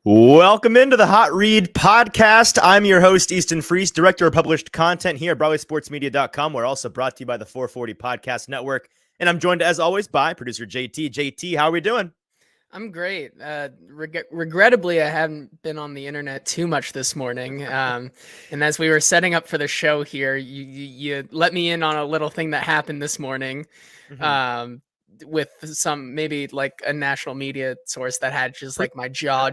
Welcome into the Hot Read podcast. I'm your host, Easton, director of published content here at BroadwaySportsMedia.com. We're also brought to you by the 440 Podcast Network. And I'm joined, as always, by producer JT. JT, how are we doing? I'm great. Regrettably, I haven't been on the internet too much this morning. And as we were setting up for the show here, you let me in on a little thing that happened this morning. With some maybe like a national media source that had just like my jaw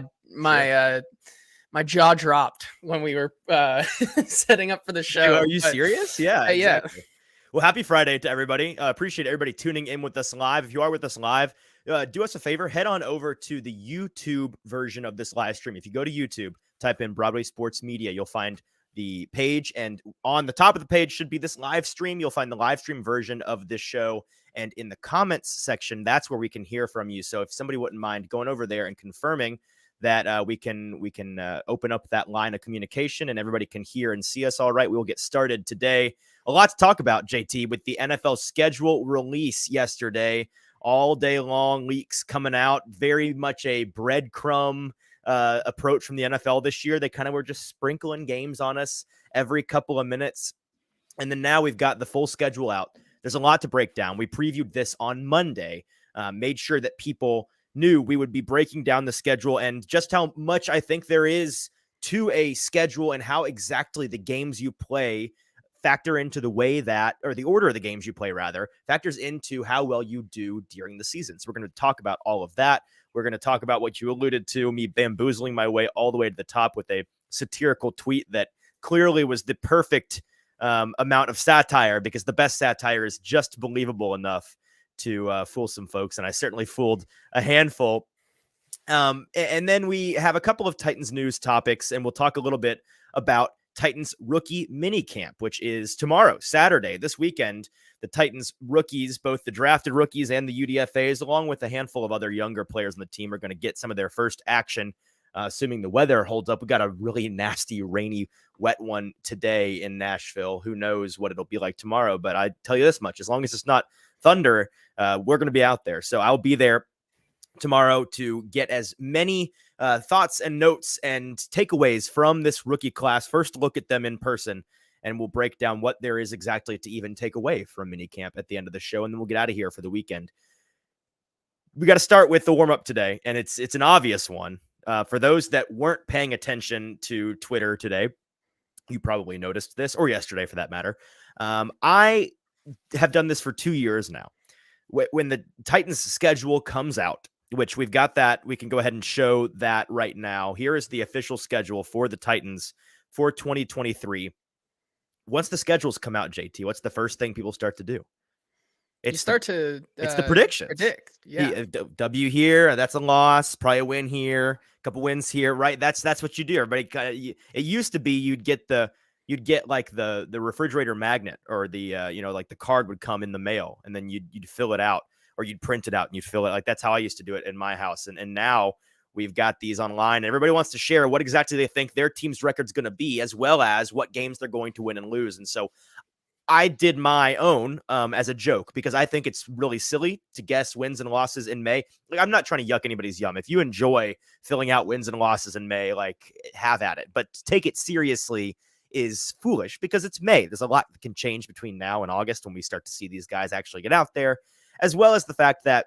dropped when we were setting up for the show. Are you serious? Yeah, exactly. Yeah. Well, happy Friday to everybody. Appreciate everybody tuning in with us live. If you are with us live, do us a favor, head on over to the YouTube version of this live stream. If you go to YouTube, type in Broadway Sports Media, you'll find the page, and on the top of the page should be this live stream. You'll find the live stream version of this show, and in the comments section, that's where we can hear from you. So if somebody wouldn't mind going over there and confirming that we can open up that line of communication and everybody can hear and see us all right, we will get started today. A lot to talk about, JT, with the NFL schedule release yesterday. All day long, leaks coming out. Very much a breadcrumb approach from the NFL this year. They kind of were just sprinkling games on us every couple of minutes. And then now we've got the full schedule out. There's a lot to break down. We previewed this on Monday, made sure that people knew we would be breaking down the schedule and just how much I think there is to a schedule and how exactly the games you play factor into the way that, or the order of the games you play rather, factors into how well you do during the season. So we're going to talk about all of that. We're going to talk about what you alluded to, me bamboozling my way all the way to the top with a satirical tweet that clearly was the perfect amount of satire, because the best satire is just believable enough to fool some folks. And I certainly fooled a handful. And then we have a couple of Titans news topics, and we'll talk a little bit about Titans rookie minicamp, which is tomorrow, Saturday, this weekend. The Titans rookies, both the drafted rookies and the UDFAs, along with a handful of other younger players on the team, are going to get some of their first action, assuming the weather holds up. We got a really nasty, rainy, wet one today in Nashville. Who knows what it'll be like tomorrow? But I tell you this much: as long as it's not thunder, we're going to be out there. So I'll be there tomorrow to get as many thoughts and notes and takeaways from this rookie class. First look at them in person, and we'll break down what there is exactly to even take away from minicamp at the end of the show, and then we'll get out of here for the weekend. We got to start with the warm-up today, and it's an obvious one. For those that weren't paying attention to Twitter today, you probably noticed this, or yesterday for that matter. I have done this for 2 years now. When the Titans schedule comes out, which we've got that, we can go ahead and show that right now. Here is the official schedule for the Titans for 2023. Once the schedules come out, JT, what's the first thing people start to do? It's the predictions. Predict. Yeah. W here, that's a loss. Probably a win here, a couple wins here, right? That's what you do. Everybody, it used to be you'd get like the refrigerator magnet, or the like the card would come in the mail, and then you'd fill it out, or you'd print it out and you'd fill it. Like, that's how I used to do it in my house. And now we've got these online, and everybody wants to share what exactly they think their team's record's going to be, as well as what games they're going to win and lose. And so I did my own as a joke, because I think it's really silly to guess wins and losses in May. Like, I'm not trying to yuck anybody's yum. If you enjoy filling out wins and losses in May, like, have at it. But to take it seriously is foolish, because it's May. There's a lot that can change between now and August when we start to see these guys actually get out there, as well as the fact that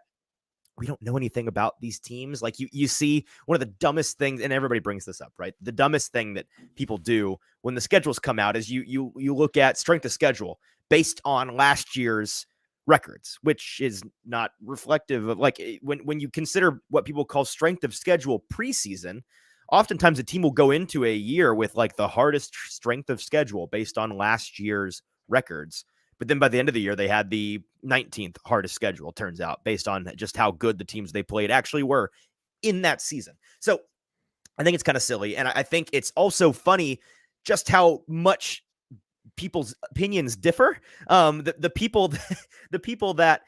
we don't know anything about these teams. Like, you see one of the dumbest things, and everybody brings this up, right? The dumbest thing that people do when the schedules come out is you look at strength of schedule based on last year's records, which is not reflective of, like, when you consider what people call strength of schedule preseason, oftentimes a team will go into a year with like the hardest strength of schedule based on last year's records. But then by the end of the year, they had the 19th hardest schedule, turns out, based on just how good the teams they played actually were in that season. So I think it's kind of silly. And I think it's also funny just how much people's opinions differ. The people that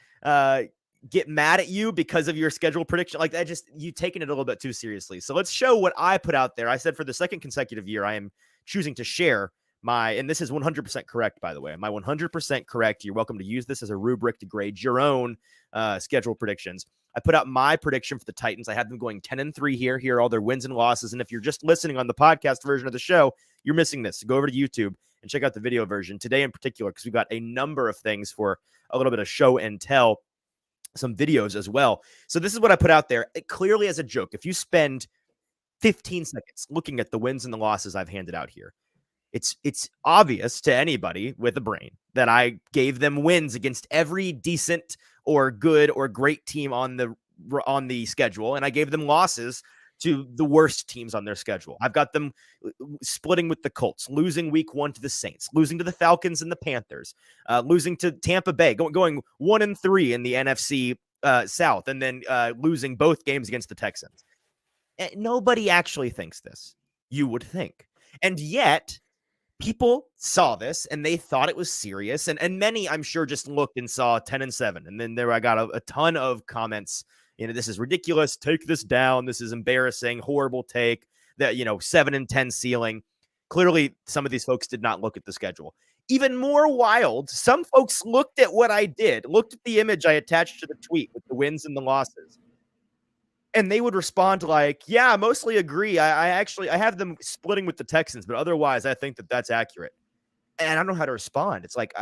get mad at you because of your schedule prediction, like that, just you taking it a little bit too seriously. So let's show what I put out there. I said for the second consecutive year, I am choosing to share and this is 100% correct, by the way. Am I 100% correct? You're welcome to use this as a rubric to grade your own schedule predictions. I put out my prediction for the Titans. I had them going 10-3 here. Here are all their wins and losses. And if you're just listening on the podcast version of the show, you're missing this. So go over to YouTube and check out the video version today in particular, because we've got a number of things for a little bit of show and tell, some videos as well. So this is what I put out there. It clearly as a joke. If you spend 15 seconds looking at the wins and the losses I've handed out here, it's obvious to anybody with a brain that I gave them wins against every decent or good or great team on the schedule, and I gave them losses to the worst teams on their schedule. I've got them splitting with the Colts, losing week 1 to the Saints, losing to the Falcons and the Panthers, losing to Tampa Bay, going 1-3 in the NFC South, and then losing both games against the Texans. Nobody actually thinks this. You would think. And yet people saw this and they thought it was serious. And many, I'm sure, just looked and saw 10-7. And then I got a ton of comments. This is ridiculous. Take this down. This is embarrassing. Horrible take. That, 7-10 ceiling. Clearly, some of these folks did not look at the schedule. Even more wild, some folks looked at what I did, looked at the image I attached to the tweet with the wins and the losses. And they would respond like, yeah, I mostly agree. I have them splitting with the Texans, but otherwise I think that that's accurate. And I don't know how to respond. It's like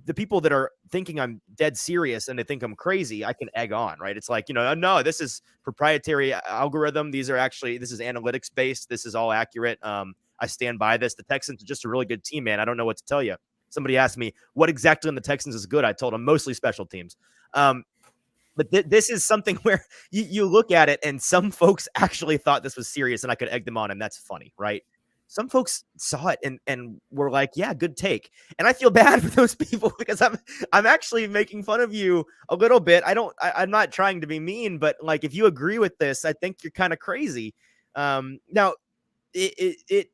the people that are thinking I'm dead serious and they think I'm crazy, I can egg on, right? It's like, no, this is proprietary algorithm. This is analytics based. This is all accurate. I stand by this. The Texans are just a really good team, man. I don't know what to tell you. Somebody asked me what exactly in the Texans is good. I told them mostly special teams. But this is something where you look at it and some folks actually thought this was serious and I could egg them on, and that's funny, right? Some folks saw it and were like, yeah, good take. And I feel bad for those people because I'm actually making fun of you a little bit. I'm not trying to be mean, but like, if you agree with this, I think you're kind of crazy. Now it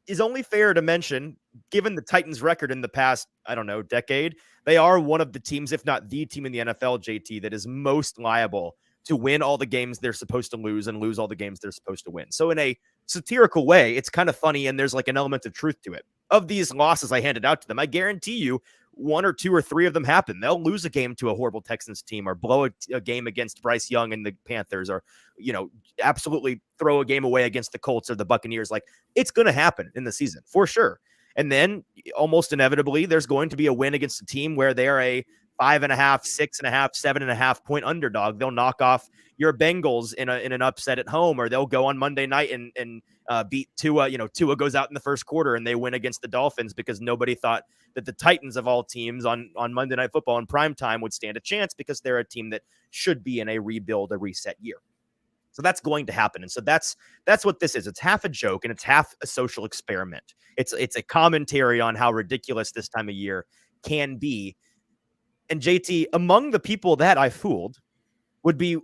is only fair to mention, given the Titans record in the past, I don't know, decade, they are one of the teams, if not the team in the NFL, JT, that is most liable to win all the games they're supposed to lose and lose all the games they're supposed to win. So in a satirical way, it's kind of funny, and there's like an element of truth to it. Of these losses I handed out to them, I guarantee you 1 or 2 or 3 of them happen. They'll lose a game to a horrible Texans team, or blow a game against Bryce Young and the Panthers, or, absolutely throw a game away against the Colts or the Buccaneers. Like, it's going to happen in the season for sure. And then almost inevitably, there's going to be a win against a team where they're a 5.5, 6.5, 7.5 point underdog. They'll knock off your Bengals in an upset at home, or they'll go on Monday night and beat Tua. Tua goes out in the first quarter and they win against the Dolphins because nobody thought that the Titans of all teams on Monday Night Football in prime time would stand a chance, because they're a team that should be in a rebuild, a reset year. So that's going to happen. And so that's what this is. It's half a joke and it's half a social experiment. It's a commentary on how ridiculous this time of year can be. And JT, among the people that I fooled would be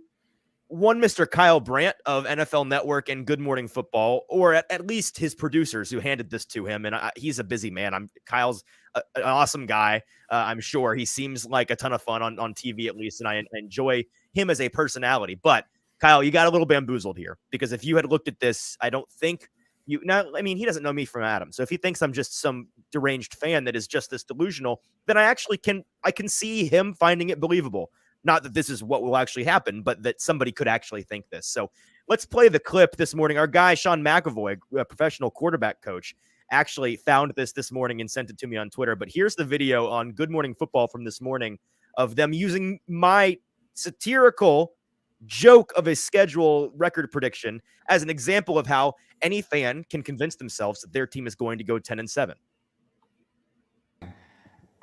one Mr. Kyle Brandt of NFL Network and Good Morning Football, or at least his producers who handed this to him. And he's a busy man. Kyle's an awesome guy. I'm sure he seems like a ton of fun on TV, at least. And I enjoy him as a personality. But Kyle, you got a little bamboozled here, because if you had looked at this, I don't think he doesn't know me from Adam. So if he thinks I'm just some deranged fan that is just this delusional, then I can see him finding it believable. Not that this is what will actually happen, but that somebody could actually think this. So let's play the clip this morning. Our guy, Sean McAvoy, a professional quarterback coach, actually found this morning and sent it to me on Twitter. But here's the video on Good Morning Football from this morning of them using my satirical joke of a schedule record prediction as an example of how any fan can convince themselves that their team is going to go 10-7.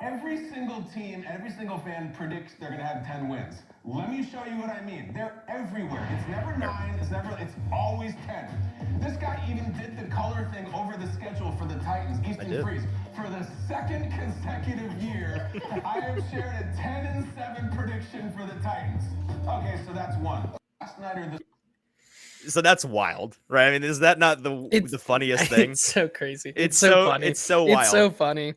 Every single team, every single fan predicts they're going to have 10 wins. Let me show you what I mean. They're everywhere. It's never 9. It's always 10. This guy even did the color thing over the schedule for the Titans, Easton Freeze. For the second consecutive year, I have shared a 10-7 prediction for the Titans. Okay, so that's one. Last night or this. So that's wild, right? I mean, is that not the funniest thing? It's so crazy. It's so funny. It's so wild. It's so funny.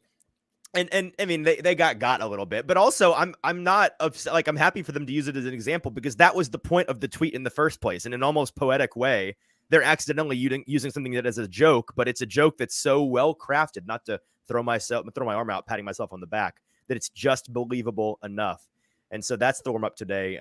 And I mean, they got a little bit, but also I'm not upset. Like, I'm happy for them to use it as an example, because that was the point of the tweet in the first place. In an almost poetic way, they're accidentally using something that is a joke, but it's a joke that's so well crafted, not to throw my arm out, patting myself on the back, that it's just believable enough. And so that's the warm up today.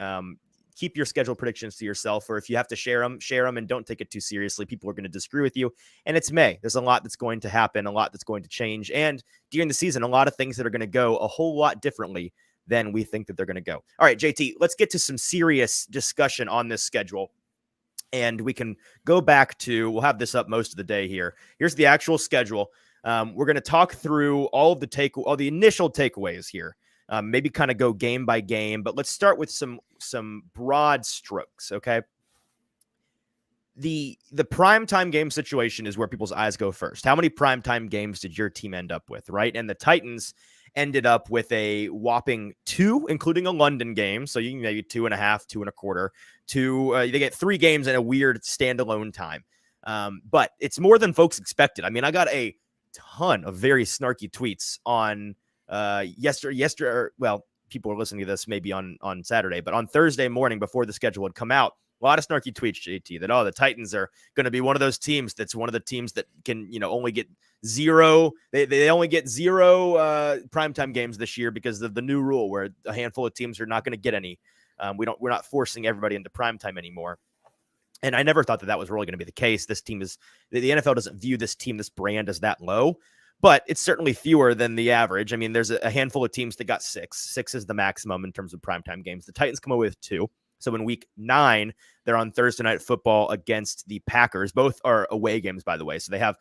keep your schedule predictions to yourself, or if you have to share them and don't take it too seriously. People are going to disagree with you. And it's May. There's a lot that's going to happen, a lot that's going to change. And during the season, a lot of things that are going to go a whole lot differently than we think that they're going to go. All right, JT, let's get to some serious discussion on this schedule. And we can go back to, we'll have this up most of the day here. Here's the actual schedule. We're going to talk through all the initial takeaways here. Maybe kind of go game by game, but let's start with some broad strokes. Okay. The primetime game situation is where people's eyes go first. How many primetime games did your team end up with? Right. And the Titans ended up with a whopping 2, including a London game. So you can maybe 2.5, 2.25, they get 3 games in a weird standalone time. But it's more than folks expected. I mean, I got a ton of very snarky tweets on yesterday. Well, people are listening to this maybe on Saturday, but on Thursday morning before the schedule had come out, a lot of snarky tweets, JT, that, the Titans are going to be one of those teams that's one of the teams that can, only get 0. They only get 0 primetime games this year because of the new rule where a handful of teams are not going to get any. We're not forcing everybody into primetime anymore. And I never thought that was really going to be the case. This team the NFL doesn't view this brand as that low, but it's certainly fewer than the average. I mean, there's a handful of teams that got 6. 6 is the maximum in terms of primetime games. The Titans come away with 2. So in week 9, they're on Thursday Night Football against the Packers. Both are away games, by the way. So they have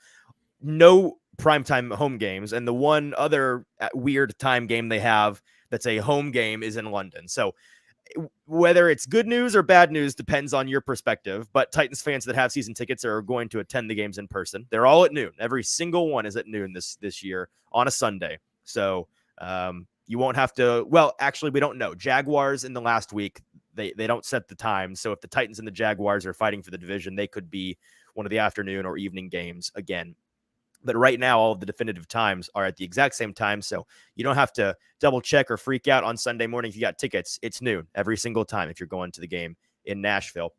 no primetime home games. And the one other weird time game they have that's a home game is in London. So whether it's good news or bad news depends on your perspective. But Titans fans that have season tickets are going to attend the games in person. They're all at noon. Every single one is at noon this year on a Sunday. So you won't have to. Well, actually, we don't know. Jaguars in the last week, they don't set the time. So if the Titans and the Jaguars are fighting for the division, they could be one of the afternoon or evening games again. But right now, all of the definitive times are at the exact same time. So you don't have to double check or freak out on Sunday morning if you got tickets. It's noon every single time if you're going to the game in Nashville.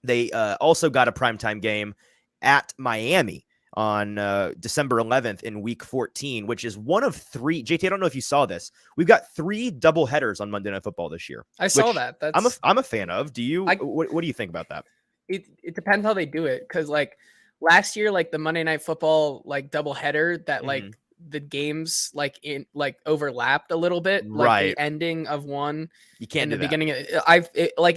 They also got a primetime game at Miami on December 11th in week 14, which is one of 3. JT, I don't know if you saw this. We've got 3 double headers on Monday Night Football this year. I saw that. I'm a fan of. Do you? What do you think about that? It depends how they do it, because like last year, like the Monday Night Football like double header that like the games like overlapped a little bit, like right. The ending of one you can't in do the that. beginning.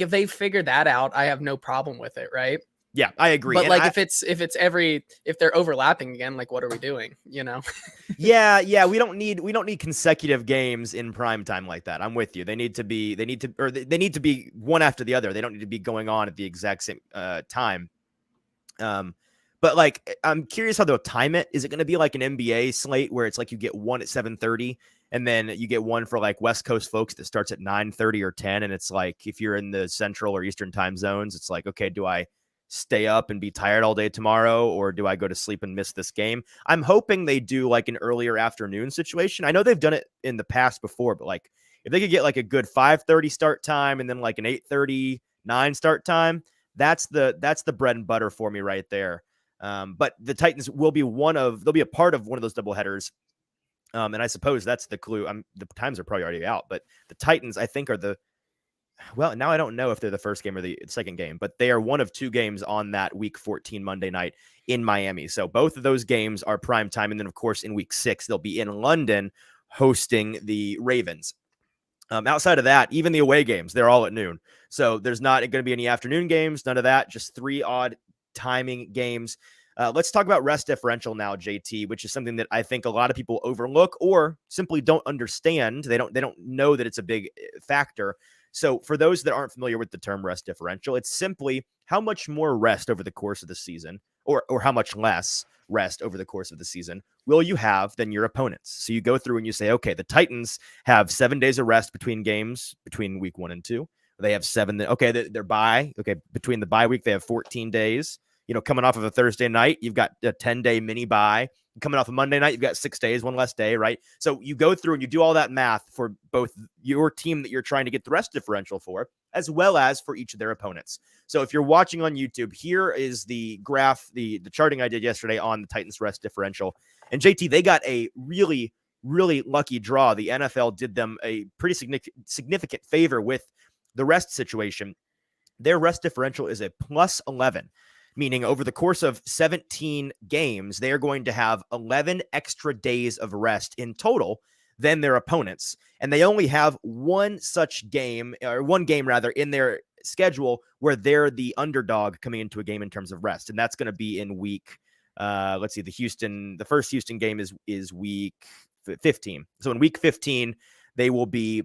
If they figure that out, I have no problem with it, right? Yeah, I agree. But and like if they're overlapping again, like what are we doing? Yeah, we don't need consecutive games in prime time like that. I'm with you. They need to be one after the other. They don't need to be going on at the exact same time. But like, I'm curious how they'll time it. Is it going to be like an NBA slate where it's like you get one at 7:30 and then you get one for like West Coast folks that starts at 9:30 or 10? And it's like, if you're in the Central or Eastern time zones, it's like, okay, do I stay up and be tired all day tomorrow, or do I go to sleep and miss this game? I'm hoping they do like an earlier afternoon situation. I know they've done it in the past before, but like if they could get like a good 5:30 start time and then like an 8:39 start time, that's the bread and butter for me right there. But the Titans will be they'll be a part of one of those double headers. And I suppose that's the clue. The times are probably already out, but the Titans, I think, well, now I don't know if they're the first game or the second game, but they are one of 2 games on that week 14 Monday night in Miami. So both of those games are prime time. And then, of course, in week 6, they'll be in London hosting the Ravens. Outside of that, even the away games, they're all at noon. So there's not going to be any afternoon games, none of that, just 3 odd timing games. Let's talk about rest differential now, JT, which is something that I think a lot of people overlook or simply don't understand. They don't know that it's a big factor. So for those that aren't familiar with the term rest differential, it's simply how much more rest over the course of the season or how much less rest over the course of the season will you have than your opponents. So you go through and you say, okay, the Titans have 7 days of rest between games between week 1 and 2. They have 7. Okay, they're bye. Okay, between the bye week, they have 14 days. Coming off of a Thursday night, you've got a 10-day mini bye. Coming off a Monday night, you've got 6 days, one less day, right? So you go through and you do all that math for both your team that you're trying to get the rest differential for, as well as for each of their opponents. So if you're watching on YouTube, here is the graph, the charting I did yesterday on the Titans rest differential. And JT, they got a really, really lucky draw. The NFL did them a pretty significant favor with the rest situation, their rest differential is a plus 11, meaning over the course of 17 games, they are going to have 11 extra days of rest in total than their opponents. And they only have one game rather in their schedule where they're the underdog coming into a game in terms of rest. And that's going to be in week, the first Houston game is week 15. So in week 15, they will be,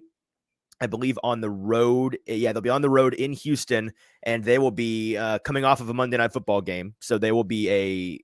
I believe, on the road. Yeah, they'll be on the road in Houston, and they will be coming off of a Monday Night Football game. So they will be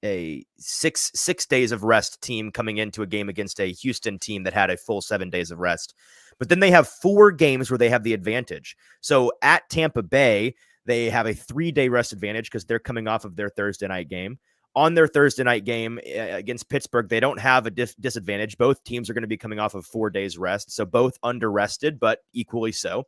a six days of rest team coming into a game against a Houston team that had a full 7 days of rest. But then they have 4 games where they have the advantage. So at Tampa Bay, they have a 3-day rest advantage because they're coming off of their Thursday night game. On their Thursday night game against Pittsburgh, they don't have a disadvantage. Both teams are going to be coming off of 4 days rest. So both under-rested, but equally so.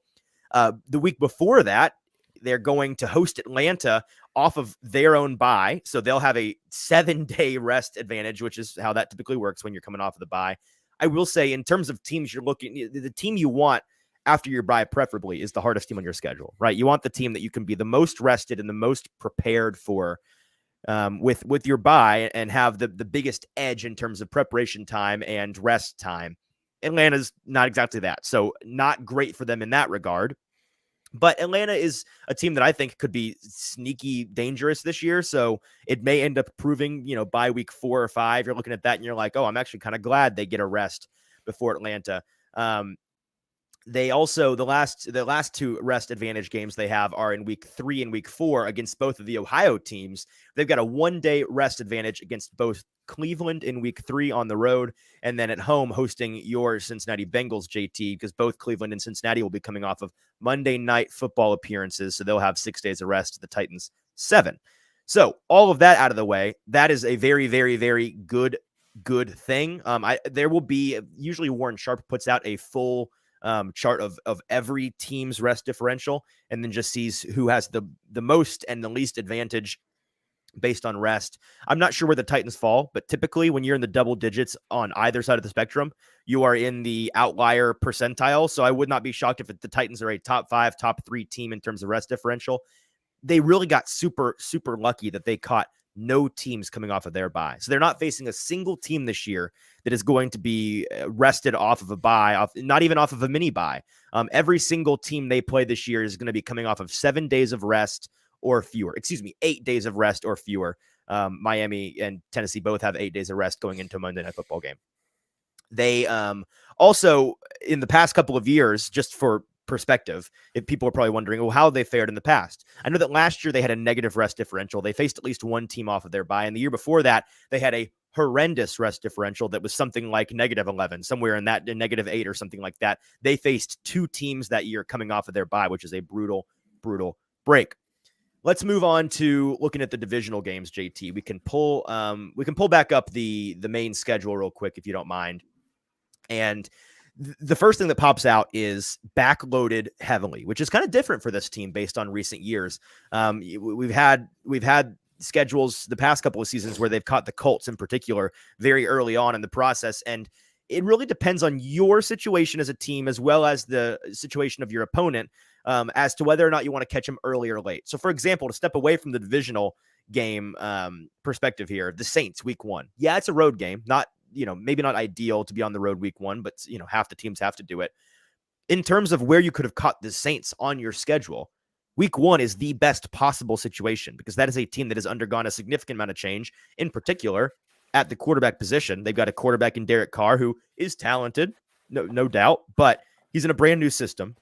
The week before that, they're going to host Atlanta off of their own bye. So they'll have a 7-day rest advantage, which is how that typically works when you're coming off of the bye. I will say, in terms of teams you're looking, the team you want after your bye preferably is the hardest team on your schedule, right? You want the team that you can be the most rested and the most prepared for with your bye and have the biggest edge in terms of preparation time and rest time. Atlanta's not exactly that. So not great for them in that regard. But Atlanta is a team that I think could be sneaky dangerous this year. So it may end up proving, by week 4 or 5, you're looking at that and you're like, oh, I'm actually kind of glad they get a rest before Atlanta. They also, the last 2 rest advantage games they have are in week 3 and week 4 against both of the Ohio teams. They've got a 1-day rest advantage against both Cleveland in week 3 on the road, and then at home hosting your Cincinnati Bengals, JT, because both Cleveland and Cincinnati will be coming off of Monday Night Football appearances. So they'll have 6 days of rest, the Titans 7. So all of that out of the way, that is a very, very, very good thing. There will be, usually Warren Sharp puts out a full chart of every team's rest differential and then just sees who has the most and the least advantage based on rest. I'm not sure where the Titans fall, but typically when you're in the double digits on either side of the spectrum, you are in the outlier percentile. So I would not be shocked if the Titans are a top 5, top 3 team in terms of rest differential. They really got super, super lucky that they caught no teams coming off of their bye. So they're not facing a single team this year that is going to be rested off of a bye, not even off of a mini bye. Every single team they play this year is going to be coming off of 7 days of rest or fewer. 8 days of rest or fewer. Miami and Tennessee both have 8 days of rest going into a Monday Night Football game. They also, in the past couple of years, just for perspective, if people are probably wondering, well, how they fared in the past. I know that last year they had a negative rest differential. They faced at least one team off of their bye. And the year before that, they had a horrendous rest differential that was something like -11, somewhere in that -8 or something like that. They faced 2 teams that year coming off of their bye, which is a brutal, brutal break. Let's move on to looking at the divisional games, JT. We can pull back up the main schedule real quick, if you don't mind. And the first thing that pops out is backloaded heavily, which is kind of different for this team based on recent years. We've had schedules the past couple of seasons where they've caught the Colts in particular very early on in the process. And it really depends on your situation as a team, as well as the situation of your opponent, as to whether or not you want to catch them early or late. So for example, to step away from the divisional game perspective here, the Saints week 1. Yeah, it's a road game, maybe not ideal to be on the road week 1, but half the teams have to do it. In terms of where you could have caught the Saints on your schedule, week 1 is the best possible situation because that is a team that has undergone a significant amount of change, in particular at the quarterback position. They've got a quarterback in Derek Carr who is talented, no doubt, but he's in a brand new system.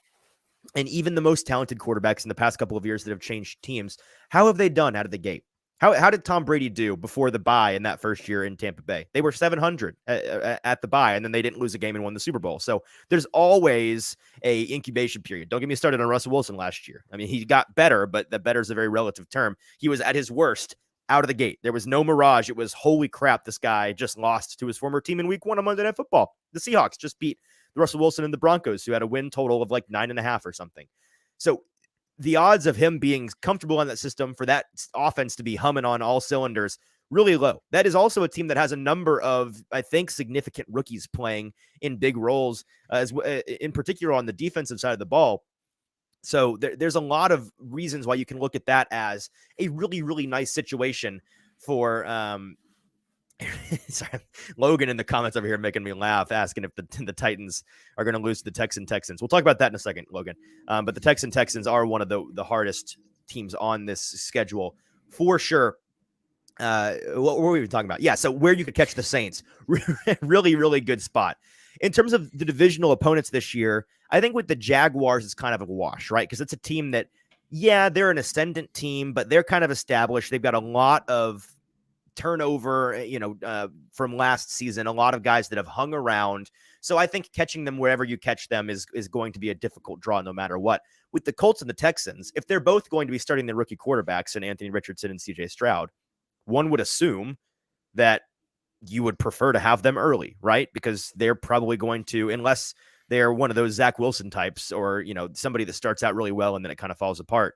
And even the most talented quarterbacks in the past couple of years that have changed teams, how have they done out of the gate? How did Tom Brady do before the bye in that first year in Tampa Bay? They were 700 at the bye, and then they didn't lose a game and won the Super Bowl. So there's always a incubation period. Don't get me started on Russell Wilson last year. I mean, he got better, but that better is a very relative term. He was at his worst out of the gate. There was no mirage. It was, holy crap, this guy just lost to his former team in week 1 on Monday Night Football. The Seahawks just beat Russell Wilson and the Broncos, who had a win total of like 9.5 or something. So the odds of him being comfortable in that system, for that offense to be humming on all cylinders, really low. That is also a team that has a number of, I think, significant rookies playing in big roles, in particular on the defensive side of the ball. So there's a lot of reasons why you can look at that as a really, really nice situation for sorry, Logan in the comments over here making me laugh, asking if the Titans are going to lose to the Texans. We'll talk about that in a second, Logan. But the Texans are one of the hardest teams on this schedule for sure. What were we even talking about? Yeah, so where you could catch the Saints, really, really good spot. In terms of the divisional opponents this year, I think with the Jaguars, it's kind of a wash, right? Because it's a team that, yeah, they're an ascendant team, but they're kind of established. They've got a lot of turnover, from last season, a lot of guys that have hung around. So I think catching them wherever you catch them is going to be a difficult draw no matter what. With the Colts and the Texans, if they're both going to be starting their rookie quarterbacks in Anthony Richardson and CJ Stroud, one would assume that you would prefer to have them early, right? Because they're probably going to, unless they're one of those Zach Wilson types or, somebody that starts out really well and then it kind of falls apart.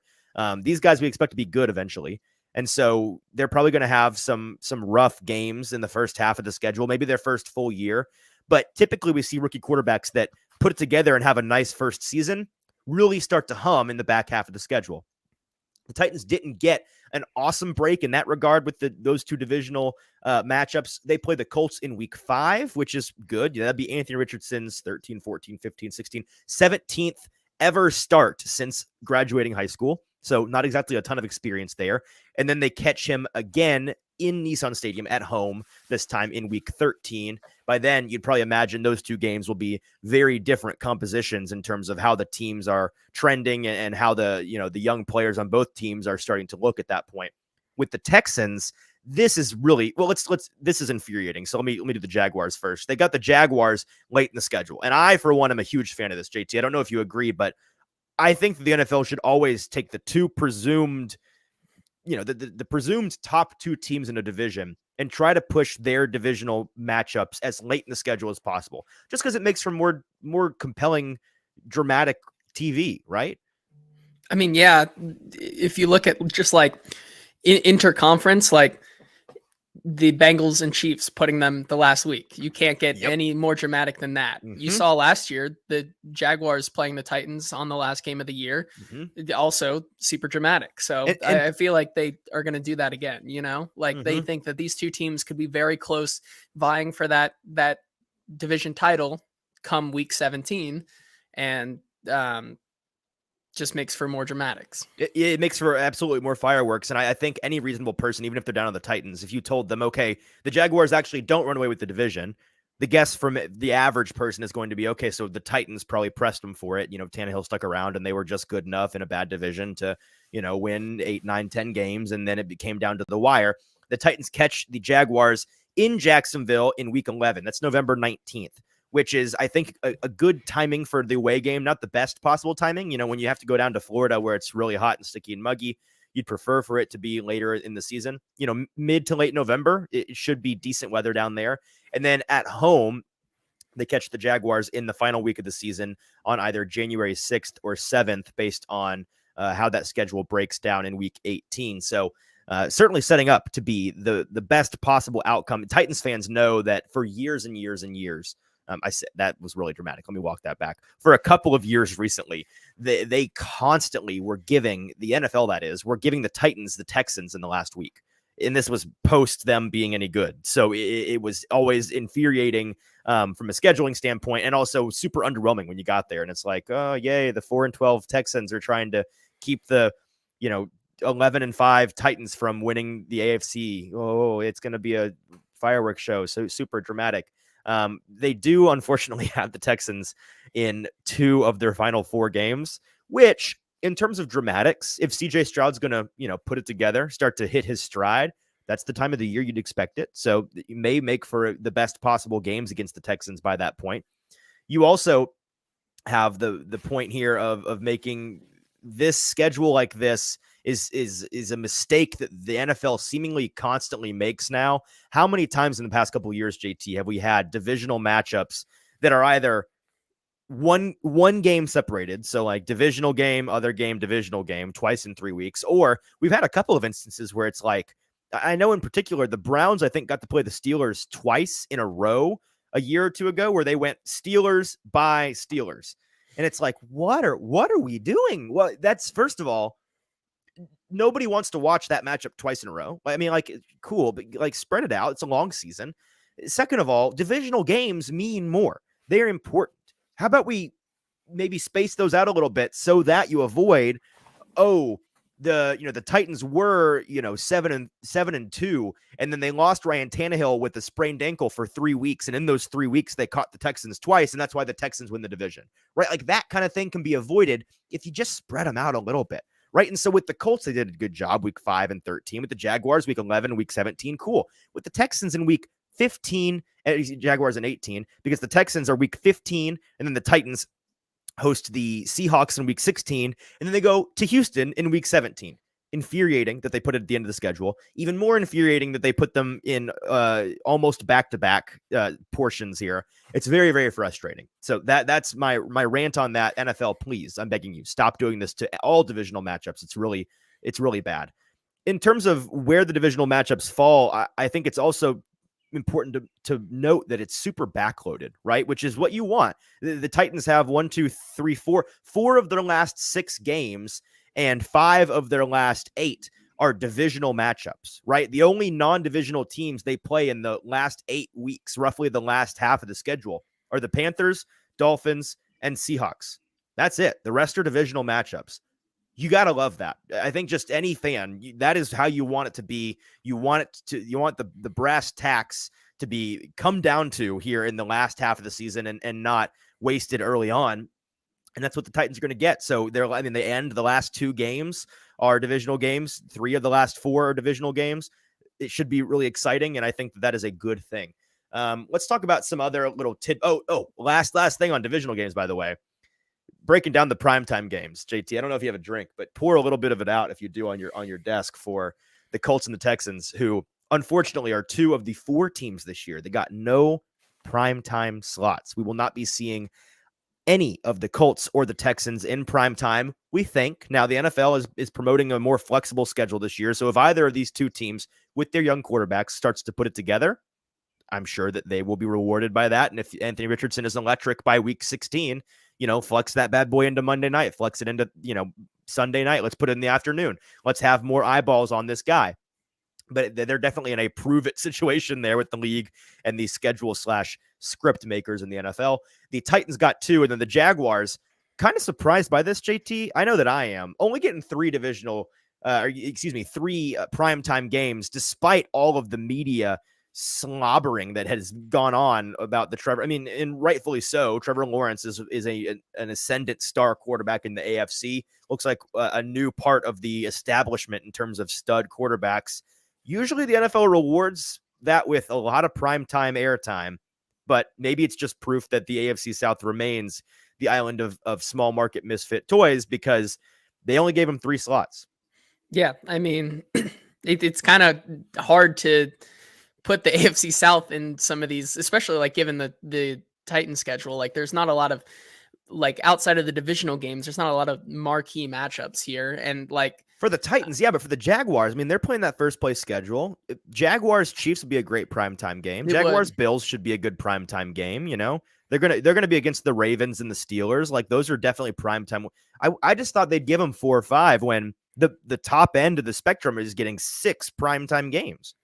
These guys we expect to be good eventually. And so they're probably going to have some rough games in the first half of the schedule, maybe their first full year. But typically we see rookie quarterbacks that put it together and have a nice first season really start to hum in the back half of the schedule. The Titans didn't get an awesome break in that regard with those two divisional matchups. They play the Colts in week 5, which is good. That'd be Anthony Richardson's 13, 14, 15, 16, 17th ever start since graduating high school. So not exactly a ton of experience there. And then they catch him again in Nissan Stadium at home, this time in week 13. By then, you'd probably imagine those two games will be very different compositions in terms of how the teams are trending and how the young players on both teams are starting to look at that point. With the Texans, this is really, this is infuriating. So let me do the Jaguars first. They got the Jaguars late in the schedule. And I, for one, am a huge fan of this, JT. I don't know if you agree, but I think the NFL should always take the two presumed, the presumed top two teams in a division and try to push their divisional matchups as late in the schedule as possible, just because it makes for more compelling, dramatic TV, right? I mean, yeah, if you look at just like interconference, like the Bengals and Chiefs putting them the last week, you can't get any more dramatic than that. Mm-hmm. You saw last year the Jaguars playing the Titans on the last game of the year, also super dramatic. So I feel like they are going to do that again. They think that these two teams could be very close, vying for that division title come week 17, and just makes for more dramatics. It makes for absolutely more fireworks. And I think any reasonable person, even if they're down on the Titans, if you told them, okay, the Jaguars actually don't run away with the division, the guess from the average person is going to be, okay, so the Titans probably pressed them for it. Tannehill stuck around and they were just good enough in a bad division to, win 8, 9, 10 games. And then it came down to the wire. The Titans catch the Jaguars in Jacksonville in week 11. That's November 19th. Which is, I think, a good timing for the away game. Not the best possible timing. When you have to go down to Florida where it's really hot and sticky and muggy, you'd prefer for it to be later in the season. Mid to late November, it should be decent weather down there. And then at home, they catch the Jaguars in the final week of the season on either January 6th or 7th, based on how that schedule breaks down in week 18. So certainly setting up to be the best possible outcome. Titans fans know that for years and years and years, I said that was really dramatic. Let me walk that back. For a couple of years recently, they constantly were giving the NFL, that is, were giving the Titans the Texans in the last week. And this was post them being any good. So it was always infuriating from a scheduling standpoint, and also super underwhelming when you got there. And it's like, oh, yay, the 4-12 Texans are trying to keep the, 11-5 Titans from winning the AFC. Oh, it's going to be a fireworks show. So super dramatic. They do unfortunately have the Texans in 2 of their final 4 games, which in terms of dramatics, if CJ Stroud's going to, put it together, start to hit his stride, that's the time of the year you'd expect it. So you may make for the best possible games against the Texans by that point. You also have the point here of making this schedule like this is a mistake that the NFL seemingly constantly makes now. How many times in the past couple of years, JT, have we had divisional matchups that are either one game separated, so like divisional game, other game, divisional game, twice in 3 weeks, or we've had a couple of instances where it's like I know in particular, the Browns, I think, got to play the Steelers twice in a row a year or two ago, where they went Steelers by Steelers. And it's like, what are we doing? Well, that's, first of all, nobody wants to watch that matchup twice in a row. I mean, like, cool, but like, spread it out. It's a long season. Second of all, divisional games mean more. They're important. How about we maybe space those out a little bit so that you avoid, the Titans were 7-2, and then they lost Ryan Tannehill with a sprained ankle for 3 weeks, and in those 3 weeks they caught the Texans twice, and that's why the Texans win the division, right? Like, that kind of thing can be avoided if you just spread them out a little bit, right? And so with the Colts, they did a good job week 5 and 13. With the Jaguars, week 11, week 17, cool. With the Texans in week 15, Jaguars in 18, because the Texans are week 15, and then the Titans host the Seahawks in week 16, and then they go to Houston in week 17. Infuriating that they put it at the end of the schedule. Even more infuriating that they put them in almost back-to-back portions here. It's very, very frustrating. So that's my rant on that. NFL, please, I'm begging you, stop doing this to all divisional matchups. It's really bad. In terms of where the divisional matchups fall, I think it's also important to note that it's super backloaded, right? Which is what you want. The Titans have 4 of their last 6 games, and 5 of their last 8 are divisional matchups, right? The only non-divisional teams they play in the last 8 weeks, roughly the last half of the schedule, are the Panthers, Dolphins, and Seahawks. That's it. The rest are divisional matchups. You got to love that. I think just any fan, that is how you want it to be. You want the brass tacks to be come down to here in the last half of the season and not wasted early on. And that's what the Titans are going to get. So they end the last 2 games are divisional games. 3 of the last 4 are divisional games. It should be really exciting. And I think that is a good thing. Let's talk about some other little last thing on divisional games, by the way. Breaking down the primetime games, JT. I don't know if you have a drink, but pour a little bit of it out if you do on your desk for the Colts and the Texans, who unfortunately are 2 of the 4 teams this year. They got no primetime slots. We will not be seeing any of the Colts or the Texans in primetime, we think. Now, the NFL is promoting a more flexible schedule this year. So if either of these 2 teams with their young quarterbacks starts to put it together, I'm sure that they will be rewarded by that. And if Anthony Richardson is electric by week 16, flex that bad boy into Monday night, flex it into, Sunday night. Let's put it in the afternoon. Let's have more eyeballs on this guy. But they're definitely in a prove it situation there with the league and the schedule/script makers in the NFL. The Titans got 2, and then the Jaguars, kind of surprised by this, JT. I know that I am. Only getting 3 primetime games, despite all of the media slobbering that has gone on about the Trevor. I mean, and rightfully so. Trevor Lawrence is an ascendant star quarterback in the AFC. Looks like a new part of the establishment in terms of stud quarterbacks. Usually the NFL rewards that with a lot of primetime airtime, but maybe it's just proof that the AFC South remains the island of small market misfit toys because they only gave him 3 slots. Yeah, I mean, it's kind of hard to put the AFC South in some of these, especially like given the Titan schedule. Like, there's not a lot of, like, outside of the divisional games, there's not a lot of marquee matchups here. And like for the Titans, yeah, but for the Jaguars, I mean, they're playing that first place schedule. Jaguars Chiefs would be a great primetime game. Jaguars Bills should be a good primetime game. They're gonna be against the Ravens and the Steelers. Like, those are definitely primetime. I just thought they'd give them 4 or 5 when the top end of the spectrum is getting 6 primetime games.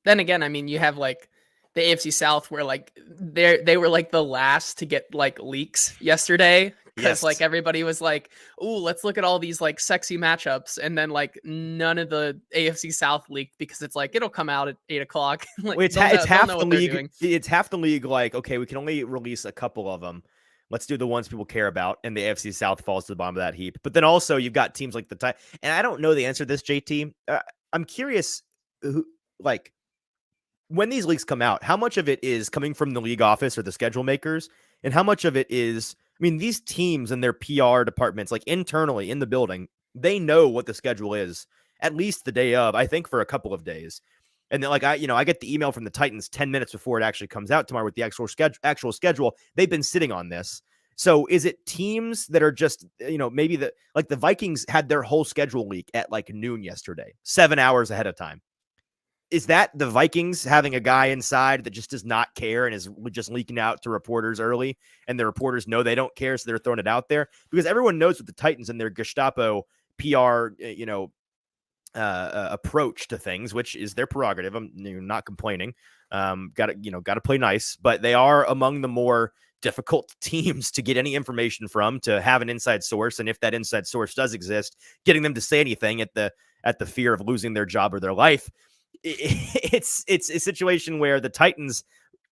Then again, I mean, you have like the AFC South where like they were like the last to get like leaks yesterday because like everybody was like, "Oh, let's look at all these like sexy matchups," and then like none of the AFC South leaked because it's like it'll come out at 8:00. Like, it's half the league. It's half the league. Like, okay, we can only release a couple of them. Let's do the ones people care about, and the AFC South falls to the bottom of that heap. But then also you've got teams like the Titans, and I don't know the answer to this, JT. I'm curious, when these leaks come out, how much of it is coming from the league office or the schedule makers, and how much of it is, I mean, these teams and their PR departments, like internally in the building, they know what the schedule is at least the day of, I think for a couple of days. And then, like, I get the email from the Titans 10 minutes before it actually comes out tomorrow with the actual schedule. They've been sitting on this. So is it teams that are just, maybe the Vikings had their whole schedule leak at like noon yesterday, 7 hours ahead of time. is that the Vikings having a guy inside that just does not care and is just leaking out to reporters early, and the reporters know they don't care, so they're throwing it out there? Because everyone knows with the Titans and their Gestapo PR, approach to things, which is their prerogative. I'm not complaining. Got to play nice, but they are among the more difficult teams to get any information from, to have an inside source, and if that inside source does exist, getting them to say anything at the fear of losing their job or their life. It's a situation where the Titans,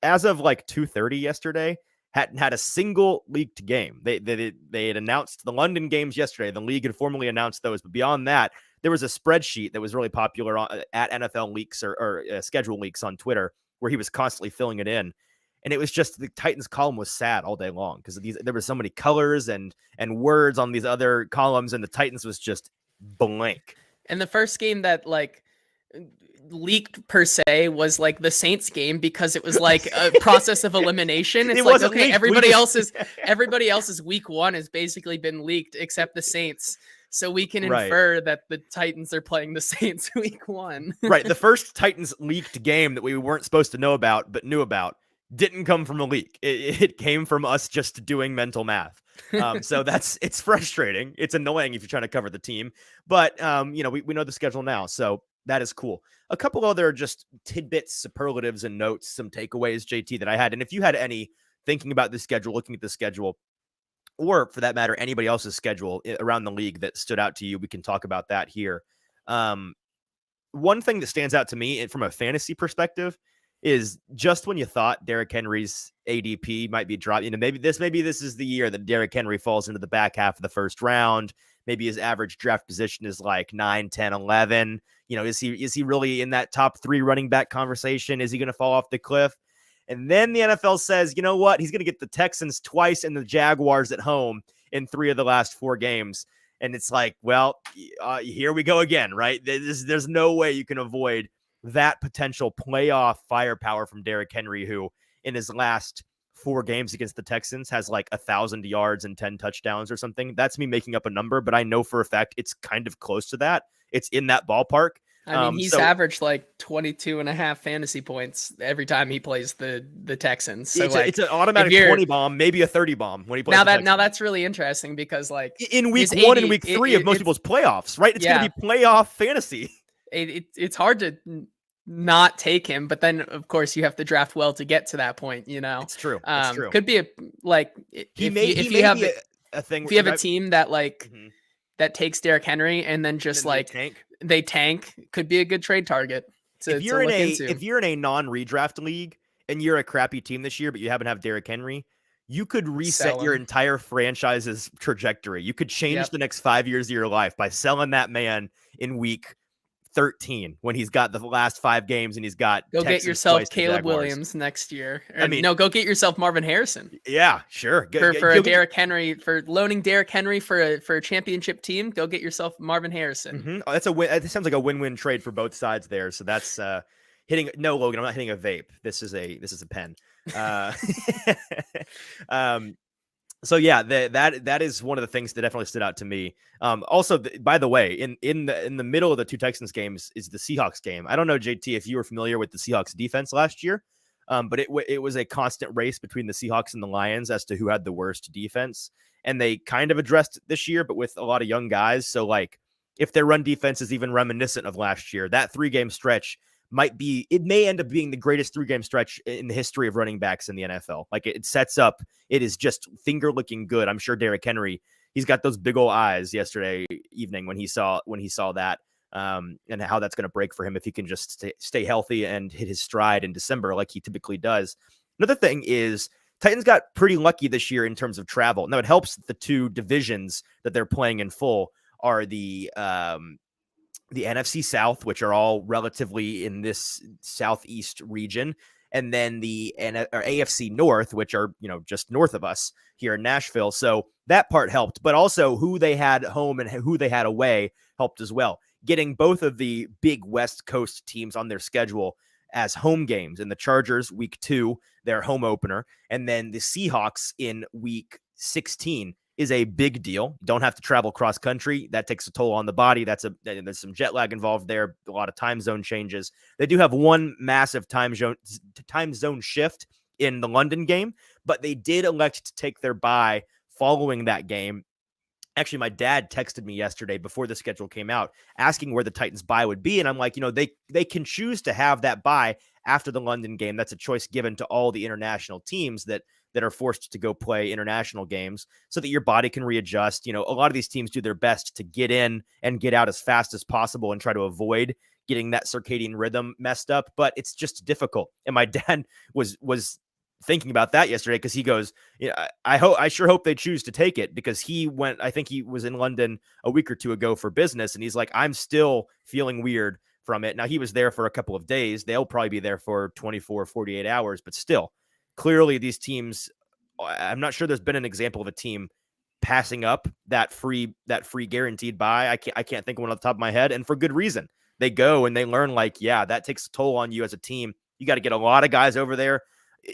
as of like 2:30 yesterday, hadn't had a single leaked game. They had announced the London games yesterday. The league had formally announced those, but beyond that, there was a spreadsheet that was really popular at NFL Leaks or Schedule Leaks on Twitter, where he was constantly filling it in. And it was just, the Titans column was sad all day long because there were so many colors and words on these other columns, and the Titans was just blank. And the first game that like leaked per se was like the Saints game, because it was like a process of elimination. It's like, okay, everybody else's week 1 has basically been leaked except the Saints. So we can infer that the Titans are playing the Saints week 1. Right. The first Titans leaked game that we weren't supposed to know about, but knew about, didn't come from a leak. It came from us just doing mental math. So it's frustrating. It's annoying if you're trying to cover the team, but we know the schedule now. So that is cool. A couple other just tidbits, superlatives, and notes, some takeaways, JT, that I had. And if you had any thinking about the schedule, looking at the schedule, or for that matter, anybody else's schedule around the league that stood out to you, we can talk about that here. One thing that stands out to me from a fantasy perspective is just when you thought Derrick Henry's ADP might be dropped, maybe this is the year that Derrick Henry falls into the back half of the first round. Maybe his average draft position is like 9, 10, 11. Is he really in that top 3 running back conversation? Is he going to fall off the cliff? And then the NFL says, you know what? He's going to get the Texans twice and the Jaguars at home in 3 of the last 4 games. And it's like, well, here we go again, right? There's no way you can avoid that potential playoff firepower from Derrick Henry, who in his last 4 games against the Texans has like 1,000 yards and 10 touchdowns or something. That's me making up a number, but I know for a fact it's kind of close to that. It's in that ballpark. I mean, he's averaged like 22.5 fantasy points every time he plays the Texans. So it's an automatic 20 bomb, maybe a 30 bomb when he plays. Now that's really interesting, because like in week 1 and week 3 of most people's playoffs, right? It's going to be playoff fantasy. It's hard to not take him, but then of course you have to draft well to get to that point. It's true. It's true. Could be if you have a team that like that takes Derrick Henry and then just they tank, could be a good trade target. If you're in a non-redraft league and you're a crappy team this year, but you happen to have Derrick Henry, you could reset your entire franchise's trajectory. You could change the next 5 years of your life by selling that man in week 13 when he's got the last 5 games and he's got go get yourself Caleb Williams next year. Go get yourself Marvin Harrison. Yeah, sure. For Derrick Henry, for loaning Derrick Henry for a championship team, go get yourself Marvin Harrison. Mm-hmm. Oh, that's a win. It sounds like a win-win trade for both sides there. So that's hitting. No, Logan, I'm not hitting a vape. This is a pen. So yeah, that is one of the things that definitely stood out to me. Also, by the way, in the middle of the 2 Texans games is the Seahawks game. I don't know, JT, if you were familiar with the Seahawks defense last year, but it was a constant race between the Seahawks and the Lions as to who had the worst defense, and they kind of addressed it this year, but with a lot of young guys. So like, if their run defense is even reminiscent of last year, that 3-game stretch may end up being the greatest 3-game stretch in the history of running backs in the NFL. Like, it sets up, it is just finger looking good. I'm sure Derrick Henry, he's got those big old eyes yesterday evening when he saw that, and how that's going to break for him if he can just stay healthy and hit his stride in December like he typically does. Another thing is Titans got pretty lucky this year in terms of travel. Now, it helps that the 2 divisions that they're playing in full are the NFC South, which are all relatively in this Southeast region, and then the AFC North, which are, just north of us here in Nashville. So that part helped, but also who they had home and who they had away helped as well. Getting both of the big West Coast teams on their schedule as home games, and the Chargers week 2, their home opener, and then the Seahawks in week 16. is a big deal. You don't have to travel cross country. That takes a toll on the body. There's some jet lag involved there, a lot of time zone changes. They do have one massive time zone shift in the London game, but they did elect to take their bye following that game. Actually, my dad texted me yesterday before the schedule came out asking where the Titans bye would be. And I'm like, they can choose to have that bye after the London game. That's a choice given to all the international teams that are forced to go play international games so that your body can readjust. A lot of these teams do their best to get in and get out as fast as possible and try to avoid getting that circadian rhythm messed up, but it's just difficult. And my dad was thinking about that yesterday because he goes, I sure hope they choose to take it, because I think he was in London a week or two ago for business, and he's like, I'm still feeling weird from it. Now, he was there for a couple of days. They'll probably be there for 24, 48 hours, but still, clearly these teams, I'm not sure there's been an example of a team passing up that free guaranteed bye. I can't think of one off the top of my head, and for good reason. They go and they learn, like, yeah, that takes a toll on you as a team. You got to get a lot of guys over there.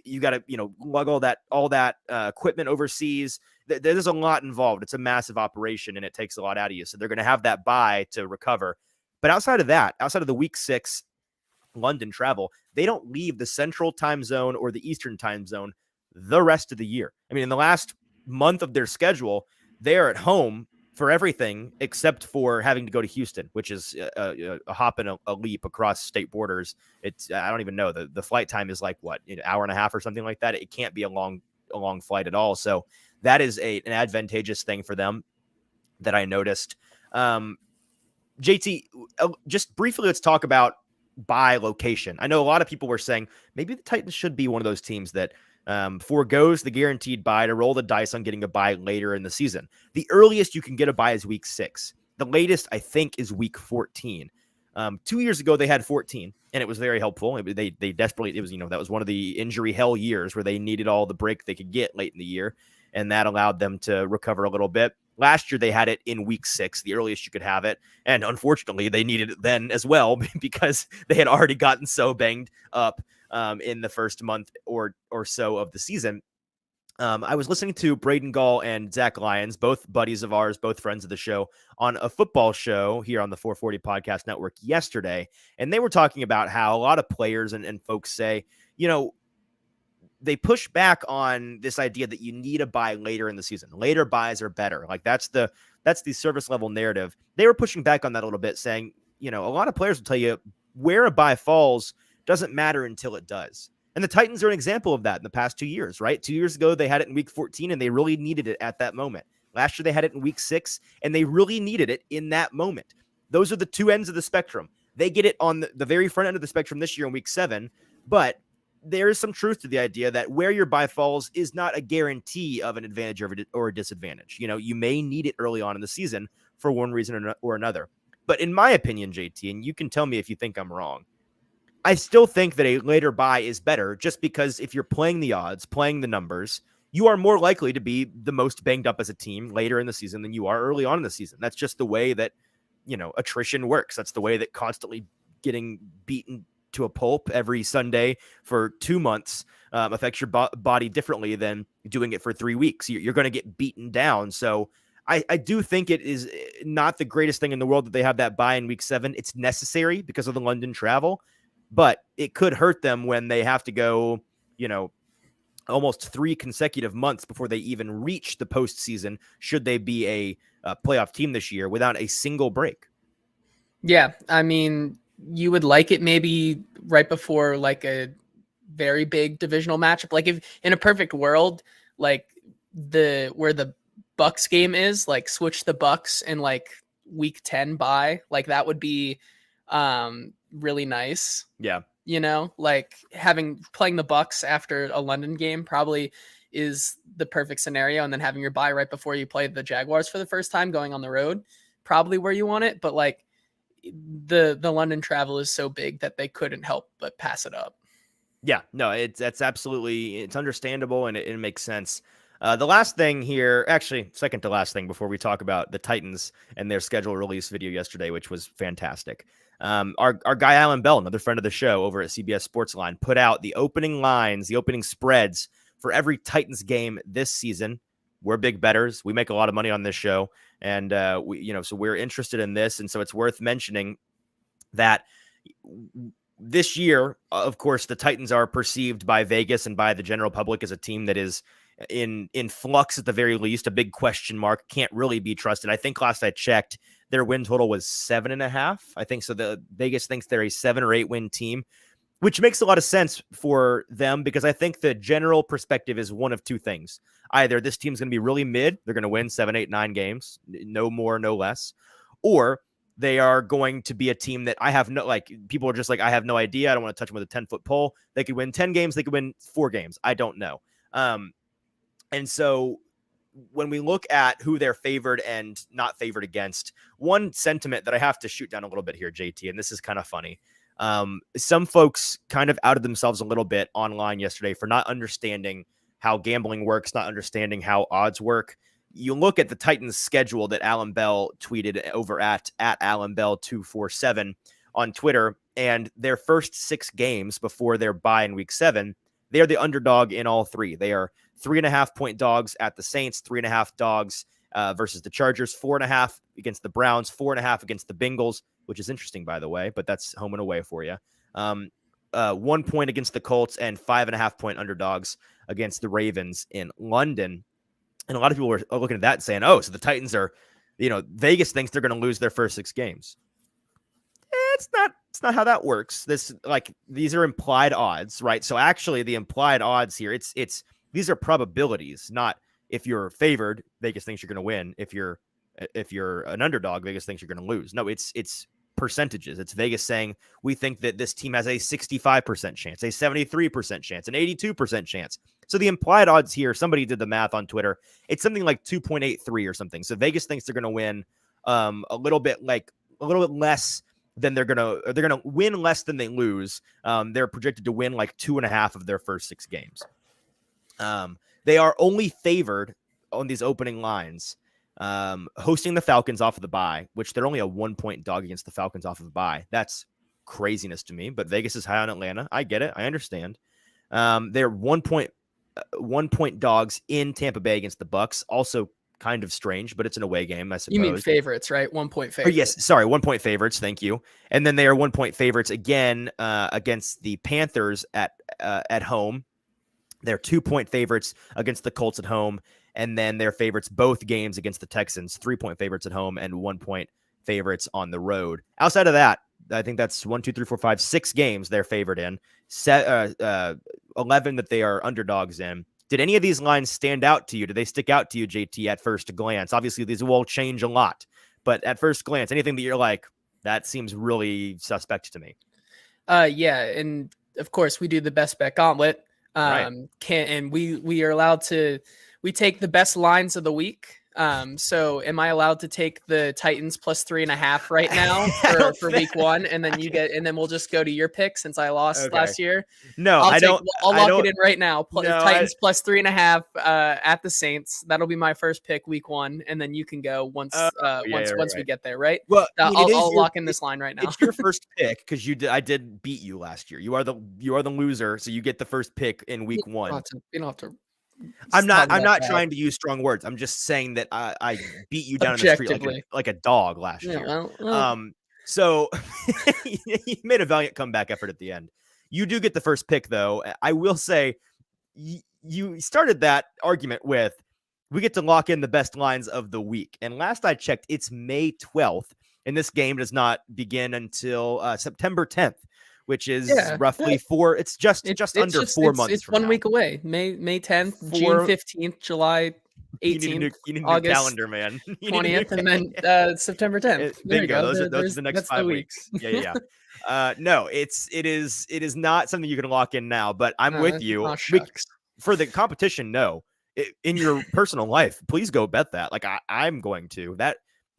You got to, lug all that equipment overseas. There's a lot involved. It's a massive operation, and it takes a lot out of you. So they're going to have that bye to recover. But outside of the week 6 London travel, they don't leave the central time zone or the Eastern time zone the rest of the year. I mean, in the last month of their schedule, they're at home for everything except for having to go to Houston, which is a hop and a leap across state borders. I don't even know. The flight time is like what, an hour and a half or something like that. It can't be a long flight at all. So that is an advantageous thing for them that I noticed. JT, just briefly, let's talk about bye location. I know a lot of people were saying maybe the Titans should be one of those teams that forgoes the guaranteed bye to roll the dice on getting a bye later in the season. The earliest you can get a bye is week 6. The latest, I think, is week 14. 2 years ago, they had 14, and it was very helpful. They desperately, that was one of the injury hell years where they needed all the break they could get late in the year, and that allowed them to recover a little bit. Last year, they had it in week 6, the earliest you could have it. And unfortunately, they needed it then as well because they had already gotten so banged up in the first month or so of the season. I was listening to Braden Gall and Zach Lyons, both buddies of ours, both friends of the show, on a football show here on the 440 Podcast Network yesterday. And they were talking about how a lot of players and folks say, they push back on this idea that you need a bye later in the season. Later buys are better. Like that's the service level narrative. They were pushing back on that a little bit, saying, a lot of players will tell you where a bye falls doesn't matter until it does. And the Titans are an example of that in the past 2 years, right? 2 years ago, they had it in week 14 and they really needed it at that moment. Last year, they had it in week 6 and they really needed it in that moment. Those are the two ends of the spectrum. They get it on the very front end of the spectrum this year in week 7, but there is some truth to the idea that where your bye falls is not a guarantee of an advantage or a disadvantage. You may need it early on in the season for one reason or another. But in my opinion, JT, and you can tell me if you think I'm wrong, I still think that a later bye is better, just because if you're playing the odds, playing the numbers, you are more likely to be the most banged up as a team later in the season than you are early on in the season. That's just the way that, attrition works. That's the way that constantly getting beaten to a pulp every Sunday for 2 months affects your body differently than doing it for 3 weeks. You're going to get beaten down. So I do think it is not the greatest thing in the world that they have that bye in week 7. It's necessary because of the London travel, but it could hurt them when they have to go, almost 3 consecutive months before they even reach the postseason, should they be a playoff team this year, without a single break. Yeah, I mean, you would like it maybe right before like a very big divisional matchup. Like if in a perfect world, like where the Bucks game is, like switch the Bucks in like week 10 bye, like that would be really nice. Yeah. Like playing the Bucks after a London game probably is the perfect scenario. And then having your bye right before you play the Jaguars for the first time, going on the road, probably where you want it. But like the London travel is so big that they couldn't help but pass it up. Yeah, no, it's absolutely, it's understandable and it makes sense. The last thing here, actually second to last thing before we talk about the Titans and their schedule release video yesterday, which was fantastic. Our guy, Alan Bell, another friend of the show over at CBS Sportsline, put out the opening lines, the opening spreads for every Titans game this season. we're big bettors. We make a lot of money on this show, and so we're interested in this, and so it's worth mentioning that this year, of course, the Titans are perceived by Vegas and by the general public as a team that is in flux at the very least, a big question mark, can't really be trusted. I think last I checked, their win total was 7.5. I think so. The Vegas thinks they're a 7 or 8 win team, which makes a lot of sense for them because I think the general perspective is one of two things. Either this team's going to be really mid, they're going to win 7, 8, 9 games, no more, no less, or they are going to be a team that people are just like, I have no idea. I don't want to touch them with a 10-foot pole. They could win 10 games. They could win 4 games. I don't know. And so when we look at who they're favored and not favored against, one sentiment that I have to shoot down a little bit here, JT, and this is kind of funny. Some folks kind of outed themselves a little bit online yesterday for not understanding how gambling works, not understanding how odds work. You look at the Titans schedule that Alan Bell tweeted over at Alan Bell 247 on Twitter, and their first 6 games before their bye in week 7, they are the underdog in all 3. They are 3.5-point dogs at the Saints, 3.5 dogs versus the Chargers, 4.5 against the Browns, 4.5 against the Bengals, which is interesting, by the way, but that's home and away for you. 1 point against the Colts and 5.5-point underdogs against the Ravens in London. And a lot of people are looking at that and saying, oh, so the Titans are, Vegas thinks they're going to lose their first 6 games. It's not how that works. These are implied odds, right? So actually the implied odds here, these are probabilities, not if you're favored, Vegas thinks you're going to win. If you're an underdog, Vegas thinks you're going to lose. No, it's percentages. It's Vegas saying we think that this team has a 65% chance, a 73% chance, an 82% chance. So the implied odds here, somebody did the math on Twitter. It's something like 2.83 or something. So Vegas thinks they're going to win a little bit less than they're going to win less than they lose. They're projected to win like 2.5 of their first 6 games. They are only favored on these opening lines, hosting the Falcons off of the bye, which they're only a 1-point dog against the Falcons off of the bye. That's craziness to me, but Vegas is high on Atlanta. I get it. I understand. They're 1-point dogs in Tampa Bay against the Bucks. Also kind of strange, but it's an away game, I suppose. You mean favorites, right? 1-point favorites. Yes, sorry, 1-point favorites. Thank you. And then they are 1-point favorites again against the Panthers at home. They're 2-point favorites against the Colts at home. And then their favorites both games against the Texans, 3-point favorites at home and 1-point favorites on the road. Outside of that, I think that's 6 games they're favored in, 11 that they are underdogs in. Did any of these lines stand out to you? Did they stick out to you, JT, at first glance? Obviously, these will change a lot, but at first glance, anything that you're like, that seems really suspect to me? Yeah, and of course, we do the best bet gauntlet. Right. We are allowed to. We take the best lines of the week. So am I allowed to take the Titans plus 3.5 right now for week 1? And then and then we'll just go to your pick since I lost last year. No, I'll lock it in right now. Titans plus 3.5 at the Saints. That'll be my first pick week 1. And then you can go once we get there. Right. Well, I'll lock in this line right now. It's your first pick because I did beat you last year. You are the loser. So you get the first pick in week 1. You don't have to. I'm not trying to use strong words. I'm just saying that I beat you down in the street like a dog last year. So you made a valiant comeback effort at the end. You do get the first pick, though. I will say you started that argument with, we get to lock in the best lines of the week. And last I checked, it's May 12th. And this game does not begin until September 10th. Which is roughly 4. It's just under 4 months. It's 1 week away. May 10th, June 15th, July 18th, you need a August calendar, man. 20th, and then September 10th. There you go. Those are the next 5 weeks. Yeah. No, it is not something you can lock in now. But I'm with you. For the competition, no. In your personal life, please go bet that. Like I'm going to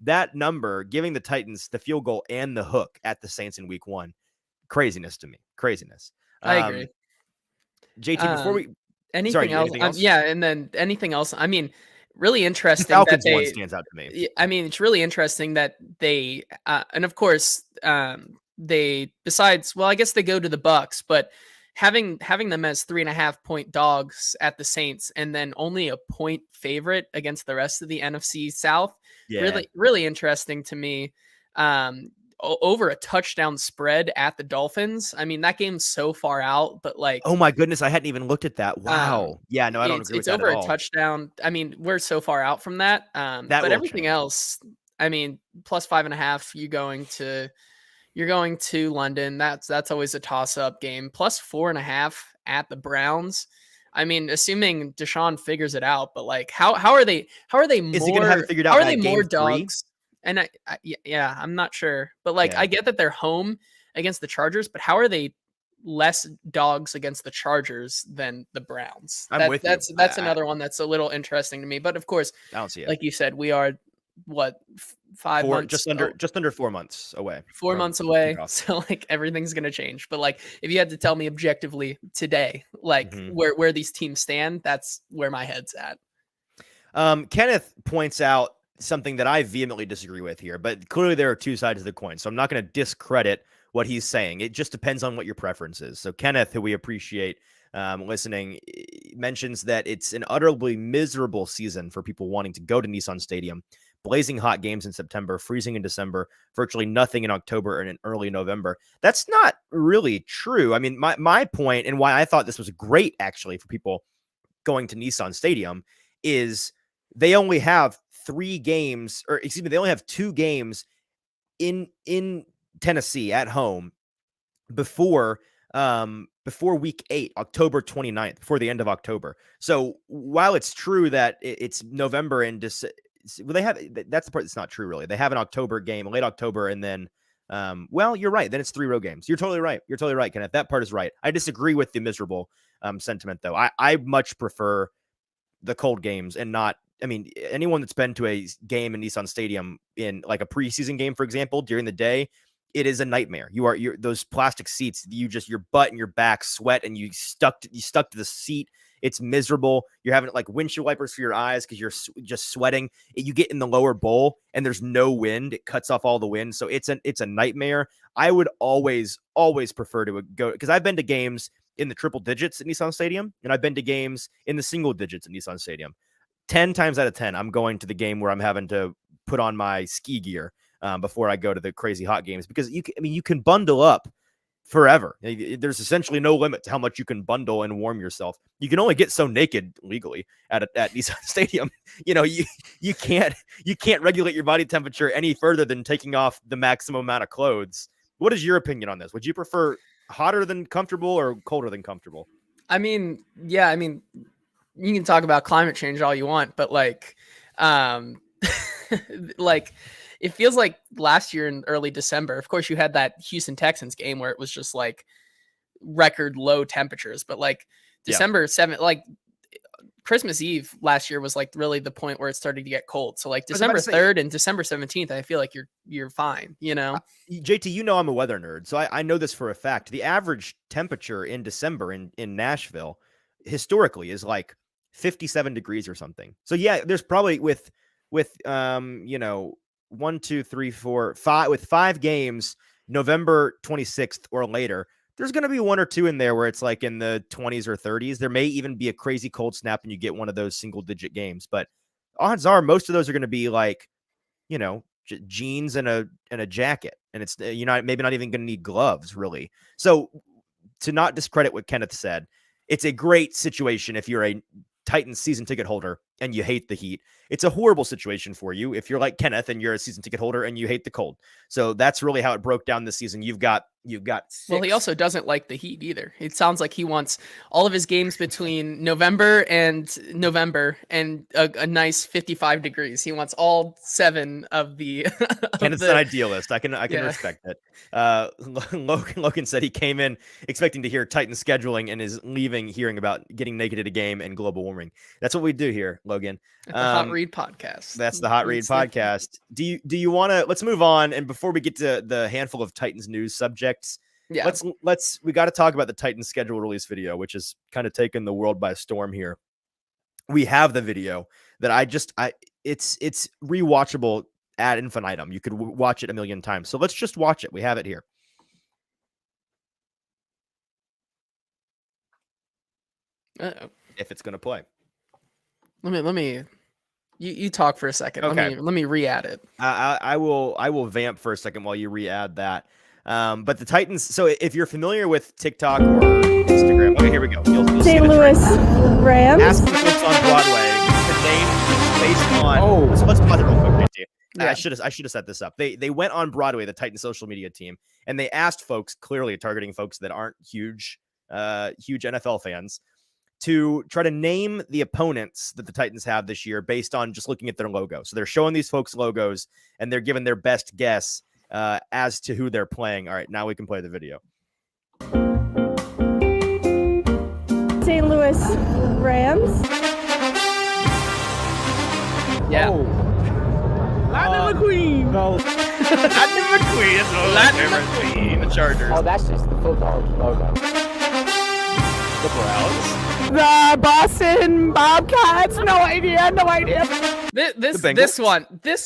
that number, giving the Titans the field goal and the hook at the Saints in week 1. Craziness to me. Craziness. I agree. JT, before we anything else? And then anything else? I mean, really interesting. The Falcons one stands out to me. I mean, it's really interesting that they and of course they besides. Well, I guess they go to the Bucks, but having them as 3.5-point dogs at the Saints and then only a point favorite against the rest of the NFC South, Yeah. really interesting to me. Over a touchdown spread at the Dolphins. I mean, that game's so far out, but like, Oh my goodness, I hadn't even looked at that. Wow. Yeah, no, I don't agree with it's that at over a all. touchdown. I mean, we're so far out from that. That But will everything change. else, I mean, plus 5.5, you're going to London. That's always a toss-up game. Plus 4.5 at the Browns. I mean, assuming Deshaun figures it out, but like, how are they Is he gonna have it more figured how out are by they game more 3? dogs? And yeah, I'm not sure, but like, Yeah. I get that they're home against the Chargers, but how are they less dogs against the Chargers than the Browns? I'm with you. That's another one that's a little interesting to me. But of course, I don't see it. like you said, we are what 5 4 months just under 4 months away. 4 from months away. kickoff. So like everything's gonna change. But like if you had to tell me objectively today, like Mhm. where these teams stand, that's where my head's at. Kenneth points out something that I vehemently disagree with here, but clearly there are two sides of the coin. So I'm not going to discredit what he's saying. It just depends on what your preference is. So Kenneth, who we appreciate listening, mentions that it's an utterly miserable season for people wanting to go to Nissan Stadium. Blazing hot games in September, freezing in December, virtually nothing in October and in early November. That's not really true. I mean, my point and why I thought this was great actually for people going to Nissan Stadium is they only have 3 games, or excuse me, they only have 2 games in Tennessee at home before week 8, October 29th, before the end of October. So while it's true that it's November and well, they have, that's the part that's not true really. They have an October game, late October, and then well, you're right. Then it's 3 road games. You're totally right. You're totally right, Kenneth. That part is right. I disagree with the miserable sentiment though. I much prefer the cold games and not, I mean, anyone that's been to a game in Nissan Stadium in like a preseason game, for example, during the day, it is a nightmare. You're those plastic seats, your butt and your back sweat and you stuck to the seat. It's miserable. You're having like windshield wipers for your eyes because you're just sweating. You get in the lower bowl and there's no wind. It cuts off all the wind. So it's a nightmare. I would always prefer to go, because I've been to games in the triple digits at Nissan Stadium, and I've been to games in the single digits at Nissan Stadium. 10 times out of 10, I'm going to the game where I'm having to put on my ski gear before I go to the crazy hot games, because you can bundle up forever. There's essentially no limit to how much you can bundle and warm yourself. You can only get so naked legally at Nissan Stadium. You can't regulate your body temperature any further than taking off the maximum amount of clothes. What is your opinion on this? Would you prefer hotter than comfortable or colder than comfortable? I mean, yeah, I mean, you can talk about climate change all you want, but like, like it feels like last year in early December, of course you had that Houston Texans game where it was just like record low temperatures, but like December 7th, like Christmas Eve last year was like really the point where it started to get cold. So like December 3rd and December 17th, I feel like you're fine, JT, I'm a weather nerd, so I know this for a fact. The average temperature in December in Nashville historically is like 57 degrees or something. So yeah, there's probably with 1, 2, 3, 4, 5 with 5 games November 26th or later, there's going to be 1 or 2 in there where it's like in the 20s or 30s. There may even be a crazy cold snap and you get one of those single digit games, but odds are most of those are going to be like, jeans and a jacket. And it's, maybe not even going to need gloves really. So to not discredit what Kenneth said, it's a great situation if you're a Titans season ticket holder and you hate the heat. It's a horrible situation for you if you're like Kenneth and you're a season ticket holder and you hate the cold. So that's really how it broke down this season. You've got 6. Well, he also doesn't like the heat either. It sounds like he wants all of his games between November and a nice 55 degrees. He wants all 7 of the. Kenneth's an idealist. I can respect it. Logan said he came in expecting to hear Titan scheduling and is leaving hearing about getting naked at a game and global warming. That's what we do here, Logan. The Hot Read podcast. That's the Hot Read podcast. Do you want to, let's move on. And before we get to the handful of Titans news subjects, yeah, we got to talk about the Titans schedule release video, which has kind of taken the world by storm here. We have the video that it's rewatchable ad infinitum. You could watch it a million times. So let's just watch it. We have it here. Uh-oh. if it's going to play. Let me. You talk for a second. Okay. Let me re-add it. I will vamp for a second while you re-add that. But the Titans. So if you're familiar with TikTok or Instagram, okay, here we go. You'll see St. the Louis trend. Rams. Asking folks on Broadway to name based on. So let's pause it real quick, JT. Yeah. I should have set this up. They went on Broadway, the Titans social media team, and they asked folks, clearly targeting folks that aren't huge NFL fans, to try to name the opponents that the Titans have this year based on just looking at their logo. So they're showing these folks logos and they're giving their best guess as to who they're playing. All right, now we can play the video. St. Louis Rams. Yeah. Lightning McQueen. No. Lightning McQueen. That's what Lightning McQueen. The Chargers. Oh, that's just the football logo. The Browns. The Boston Bobcats. No idea. This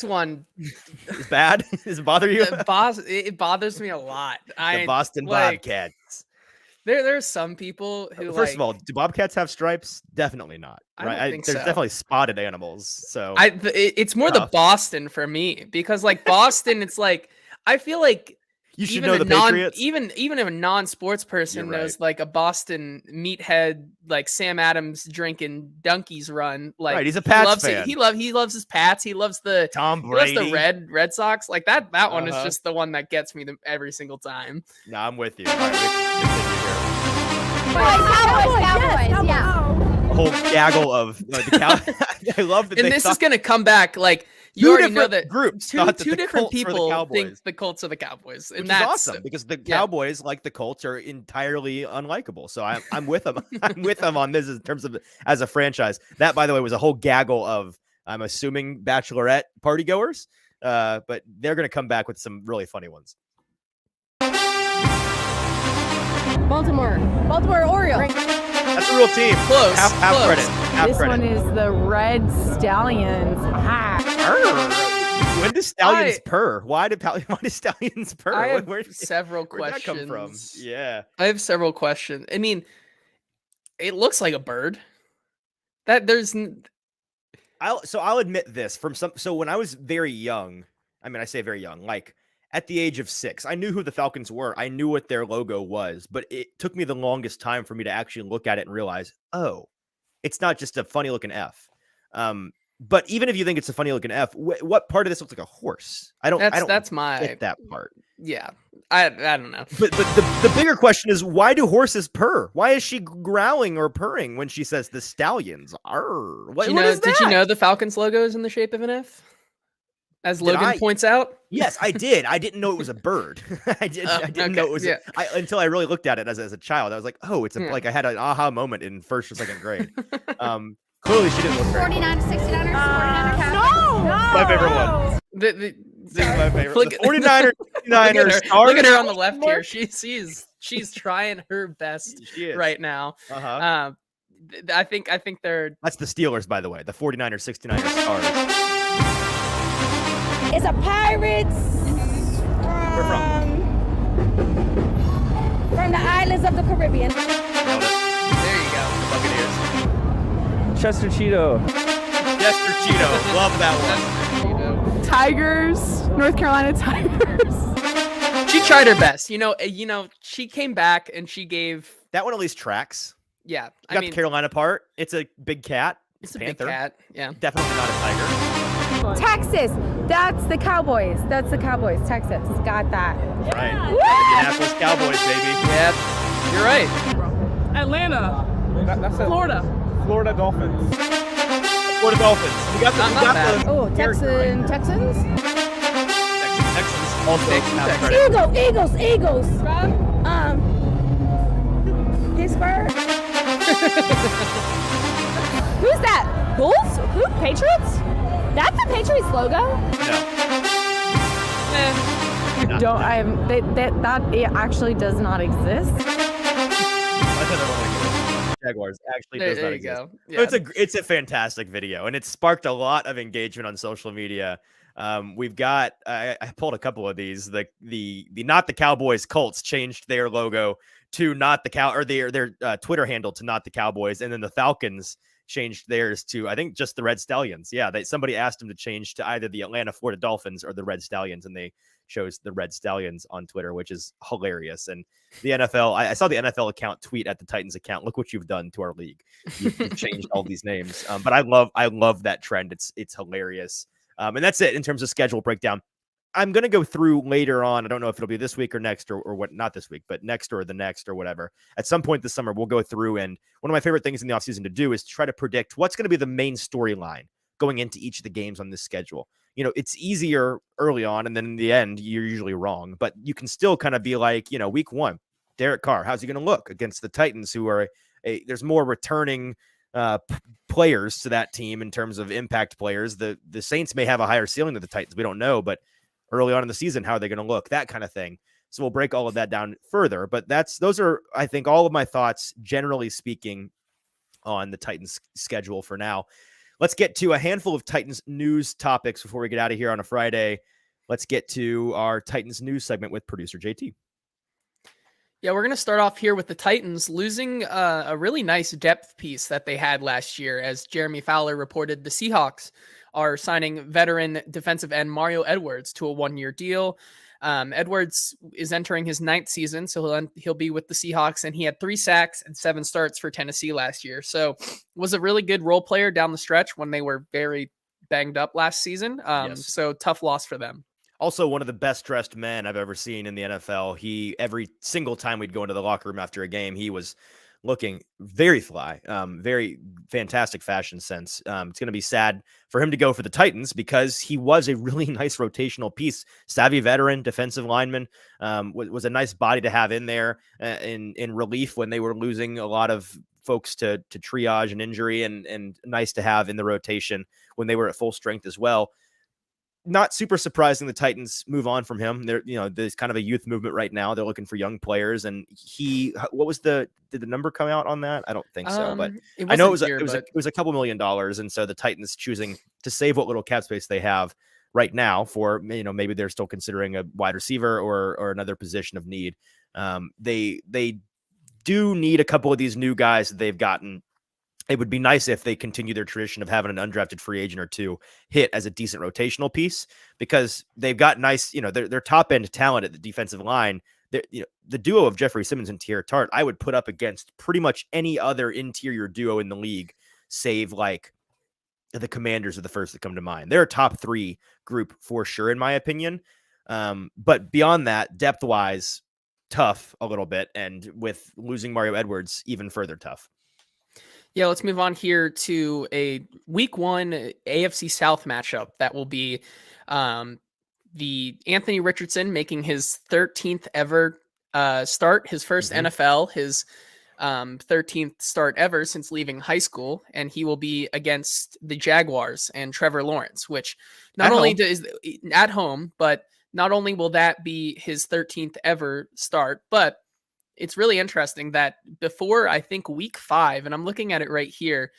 one Is bad? Does it bother you? it bothers me a lot. The Boston like, Bobcats. There's some people who First of all, do Bobcats have stripes? Definitely not. I Right? don't think There's so. definitely spotted animals. So it's more the Tough. Boston for me, because like Boston, it's like I feel like you should even know a the non Patriots. even a non-sports person You're knows like a Boston meathead like Sam Adams drinking donkeys run. Like Right, he's a Pats he loves fan. He loves his Pats. He loves the Tom he loves Brady. the Red Sox. Like that one is Uh-huh. just the one that gets me every single time. No, I'm with you. All right, we can continue here. Cowboys, yeah. A whole gaggle of the cow. I love that. And they this thought is gonna come back like you two already know different that groups two thought that the different Colts were the people Cowboys. think the Colts are the Cowboys, and which is that's awesome because the yeah. Cowboys, like the Colts, are entirely unlikable. So I'm with them. I'm with them on this in terms of as a franchise. That, by the way, was a whole gaggle of, I'm assuming, Bachelorette party goers. But they're going to come back with some really funny ones. Baltimore Orioles. That's a real team. Close, Half close. credit. Half This credit. one is the Red Stallions. When do stallions I- purr? Why do stallions purr? I have Where- several Where'd that questions. come from? Yeah. I have several questions. I mean, it looks like a bird. That there's I'll admit this so when I was very young, I mean, I say very young, like at the age of 6, I knew who the Falcons were. I knew what their logo was, but it took me the longest time for me to actually look at it and realize, oh, it's not just a funny looking F. But even if you think it's a funny looking F, what part of this looks like a horse? I don't that's my get that part. yeah. I don't know. But the bigger question is, why do horses purr? Why is she growling or purring when she says the stallions? Arr. What is Did you that? know the Falcons logo is in the shape of an F? As Did Logan I? points out. Yes, I did. I didn't know it was a bird. I didn't know it was yeah. until I really looked at it as a child. I was like, oh, it's like I had an aha moment in first or second grade. Clearly she didn't look very 49 to 69ers. 49 my favorite one. The, This is my favorite. Look The at- 49ers, 69ers. Look at her on the left here. She's trying her best She is. right now. Uh-huh. I think they're That's the Steelers, by the way. The 49ers, 69ers stars. It's a Pirates. Where from? From the islands of the Caribbean. Nailed it. there you go. Buccaneers. Chester Cheeto. Chester Cheeto. Love that one. You know. Tigers. North Carolina Tigers. She tried her best. You know, she came back and she gave That one at least tracks. yeah. You I got mean, the Carolina part. It's a big cat. it's a panther. big cat. Yeah. Definitely not a tiger. Texas. That's the Cowboys. Texas. Got that. Right. Indianapolis Cowboys, baby. Yep. You're right. Atlanta, That's Florida. Florida Dolphins. Florida Dolphins. We got the, Not we got bad. the Oh, character right. Texans. Texans. Also, Texans. half credit. Eagles. Pittsburgh. Who's that? Bulls? Who? Patriots? That's the Patriots logo. No. Don't I? That it actually does not exist. Jaguars actually There, does there not you exist. go. So it's a fantastic video, and it sparked a lot of engagement on social media. We've got I pulled a couple of these. The not the Cowboys Colts changed their logo to not the cow or their Twitter handle to not the Cowboys, and then the Falcons changed theirs to I think just the Red Stallions. Yeah, somebody asked them to change to either the Atlanta Florida Dolphins or the Red Stallions, and they chose the Red Stallions on Twitter, which is hilarious. And the NFL, I saw the NFL account tweet at the Titans account, "Look what you've done to our league. You've changed all these names." But I love that trend. It's hilarious. And that's it in terms of schedule breakdown. I'm going to go through later on. I don't know if it'll be this week or next or what, not this week, but next or the next or whatever. At some point this summer, we'll go through. And one of my favorite things in the offseason to do is try to predict what's going to be the main storyline going into each of the games on this schedule. You know, it's easier early on, and then in the end, you're usually wrong. But you can still kind of be like, you know, week one, Derek Carr, how's he going to look against the Titans, who are there's more returning players to that team in terms of impact players. The Saints may have a higher ceiling than the Titans. We don't know, but early on in the season, how are they going to look? That kind of thing. So we'll break all of that down further. But those are, I think, all of my thoughts, generally speaking, on the Titans schedule for now. Let's get to a handful of Titans news topics before we get out of here on a Friday. Let's get to our Titans news segment with producer JT. Yeah, we're going to start off here with the Titans losing a really nice depth piece that they had last year. As Jeremy Fowler reported, the Seahawks are signing veteran defensive end Mario Edwards to a one-year deal. Edwards is entering his 9th season, so he'll be with the Seahawks, and he had 3 sacks and 7 starts for Tennessee last year. So was a really good role player down the stretch when they were very banged up last season. Yes. So tough loss for them. Also, one of the best dressed men I've ever seen in the NFL. Every single time we'd go into the locker room after a game, he was looking very fly, very fantastic fashion sense. It's going to be sad for him to go for the Titans because he was a really nice rotational piece, savvy veteran, defensive lineman, was a nice body to have in there in relief when they were losing a lot of folks to triage and injury, and nice to have in the rotation when they were at full strength as well. Not super surprising the Titans move on from him. There's kind of a youth movement right now. They're looking for young players. And did the number come out on that? I don't think so, but I know it was a couple $1 million. And so the Titans choosing to save what little cap space they have right now for, maybe they're still considering a wide receiver or another position of need. They do need a couple of these new guys that they've gotten. It would be nice if they continue their tradition of having an undrafted free agent or two hit as a decent rotational piece, because they've got nice, their top end talent at the defensive line. The duo of Jeffrey Simmons and Tierra Tart, I would put up against pretty much any other interior duo in the league, save like the Commanders are the first that come to mind. They're a top 3 group for sure, in my opinion. But beyond that, depth wise, tough a little bit. And with losing Mario Edwards, even further tough. Yeah, let's move on here to a week 1 AFC South matchup that will be the Anthony Richardson making his 13th ever start, his first NFL, his 13th start ever since leaving high school, and he will be against the Jaguars and Trevor Lawrence, which not only is at home, but not only will that be his 13th ever start, but it's really interesting that before, I think, week 5, and I'm looking at it right here,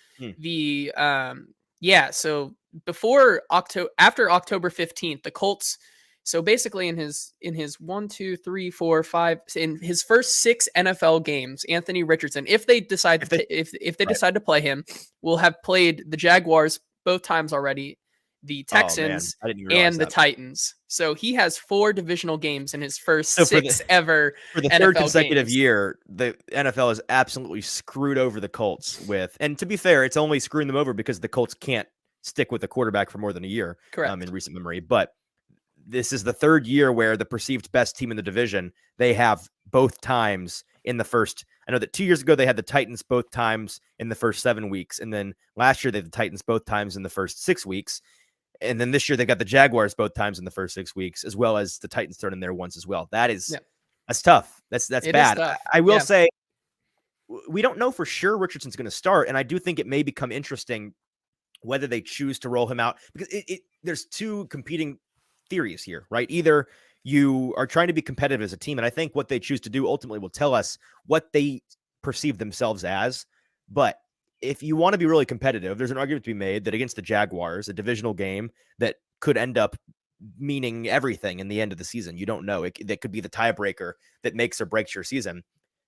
so before after October 15th, the Colts, so basically in his 1, 2, 3, 4, 5, in his first 6 NFL games, Anthony Richardson, if they decide to play him, will have played the Jaguars both times already, the Texans, and the Titans. So he has 4 divisional games in his first 6 ever. For the third NFL consecutive games. year, the NFL has absolutely screwed over the Colts with, and to be fair, it's only screwing them over because the Colts can't stick with the quarterback for more than a year. Correct. In recent memory. But this is the 3rd year where the perceived best team in the division, they have both times in the first. I know that 2 years ago they had the Titans both times in the first 7 weeks, and then last year they had the Titans both times in the first 6 weeks. And then this year they got the Jaguars both times in the first 6 weeks, as well as the Titans thrown in there once as well. That's tough. That's bad. Tough. I will say we don't know for sure Richardson's going to start, and I do think it may become interesting whether they choose to roll him out, because there's 2 competing theories here, right? Either you are trying to be competitive as a team, and I think what they choose to do ultimately will tell us what they perceive themselves as, but if you want to be really competitive, there's an argument to be made that against the Jaguars, a divisional game that could end up meaning everything in the end of the season. You don't know. That could be the tiebreaker that makes or breaks your season.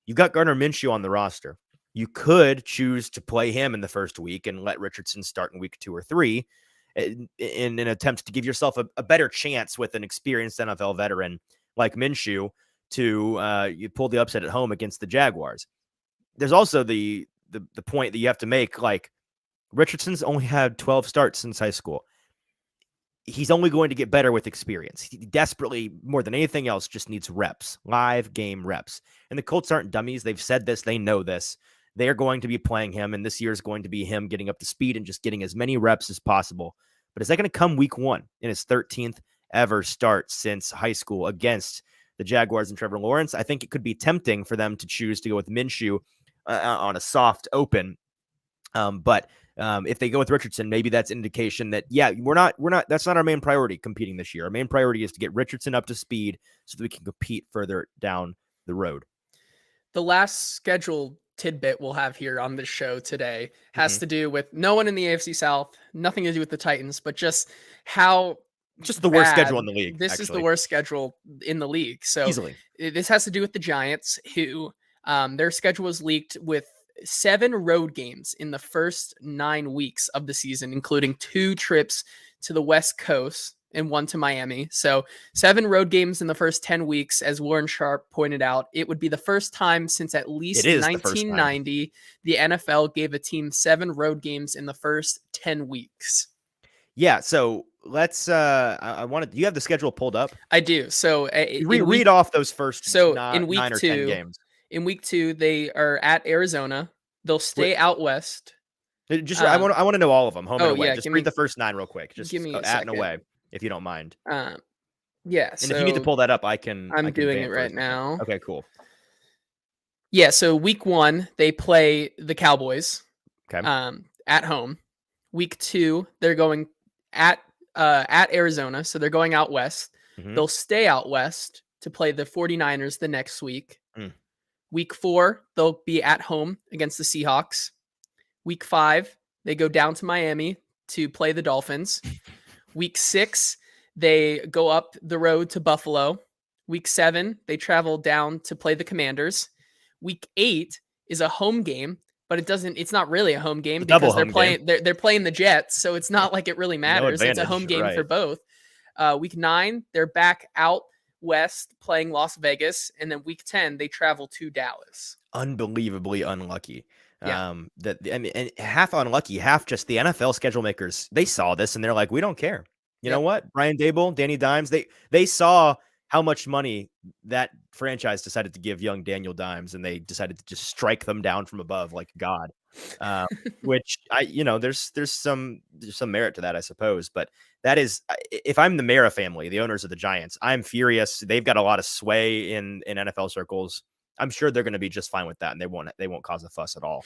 You've got Gardner Minshew on the roster. You could choose to play him in the first week and let Richardson start in week 2 or 3 in an attempt to give yourself a better chance with an experienced NFL veteran like Minshew to you pull the upset at home against the Jaguars. There's also the point that you have to make, like, Richardson's only had 12 starts since high school. He's only going to get better with experience. He desperately, more than anything else, just needs reps, live game reps. And the Colts aren't dummies. They've said this. They know this. They are going to be playing him, and this year is going to be him getting up to speed and just getting as many reps as possible. But is that going to come week 1 in his 13th ever start since high school against the Jaguars and Trevor Lawrence? I think it could be tempting for them to choose to go with Minshew on a soft open. But if they go with Richardson, maybe that's an indication that, we're not, that's not our main priority competing this year. Our main priority is to get Richardson up to speed so that we can compete further down the road. The last scheduled tidbit we'll have here on this show today has to do with no one in the AFC South, nothing to do with the Titans, but just how the worst schedule in the league. This is the worst schedule in the league. So easily, this has to do with the Giants, who their schedule was leaked with 7 road games in the first 9 weeks of the season, including 2 trips to the West Coast and 1 to Miami. So 7 road games in the first 10 weeks, as Warren Sharp pointed out. It would be the first time since at least 1990 the NFL gave a team 7 road games in the first 10 weeks. Yeah, so let's I wanted, you have the schedule pulled up? I do. So read off those first in week 9 or 2 10 games. In week 2, they are at Arizona. They'll stay out west. Just I want to know all of them, home and away. Yeah, just read the first 9 real quick. Just give me at and away, if you don't mind. Yeah. And if you need to pull that up, I'm doing it right now. Okay, cool. Yeah. So week 1, they play the Cowboys. Okay. At home. Week 2, they're going at Arizona, so they're going out west. Mm-hmm. They'll stay out west to play the 49ers the next week. Week 4, they'll be at home against the Seahawks. Week 5, they go down to Miami to play the Dolphins. Week 6, they go up the road to Buffalo. Week 7, they travel down to play the Commanders. Week 8 is a home game, but it's not really a home game because they're playing the Jets, so it's not like it really matters. It's a home game for both. Week 9, they're back out west playing Las Vegas, and then week 10 they travel to Dallas. Unbelievably unlucky. Yeah. And half unlucky, half just the NFL schedule makers. They saw this and they're like, we don't care. You know what? Brian Dable, Danny Dimes, they saw how much money that franchise decided to give young Daniel Dimes, and they decided to just strike them down from above like God. Which there's some merit to that, I suppose. But that is, if I'm the Mara family, the owners of the Giants, I'm furious. They've got a lot of sway in NFL circles. I'm sure they're going to be just fine with that, and they won't cause a fuss at all.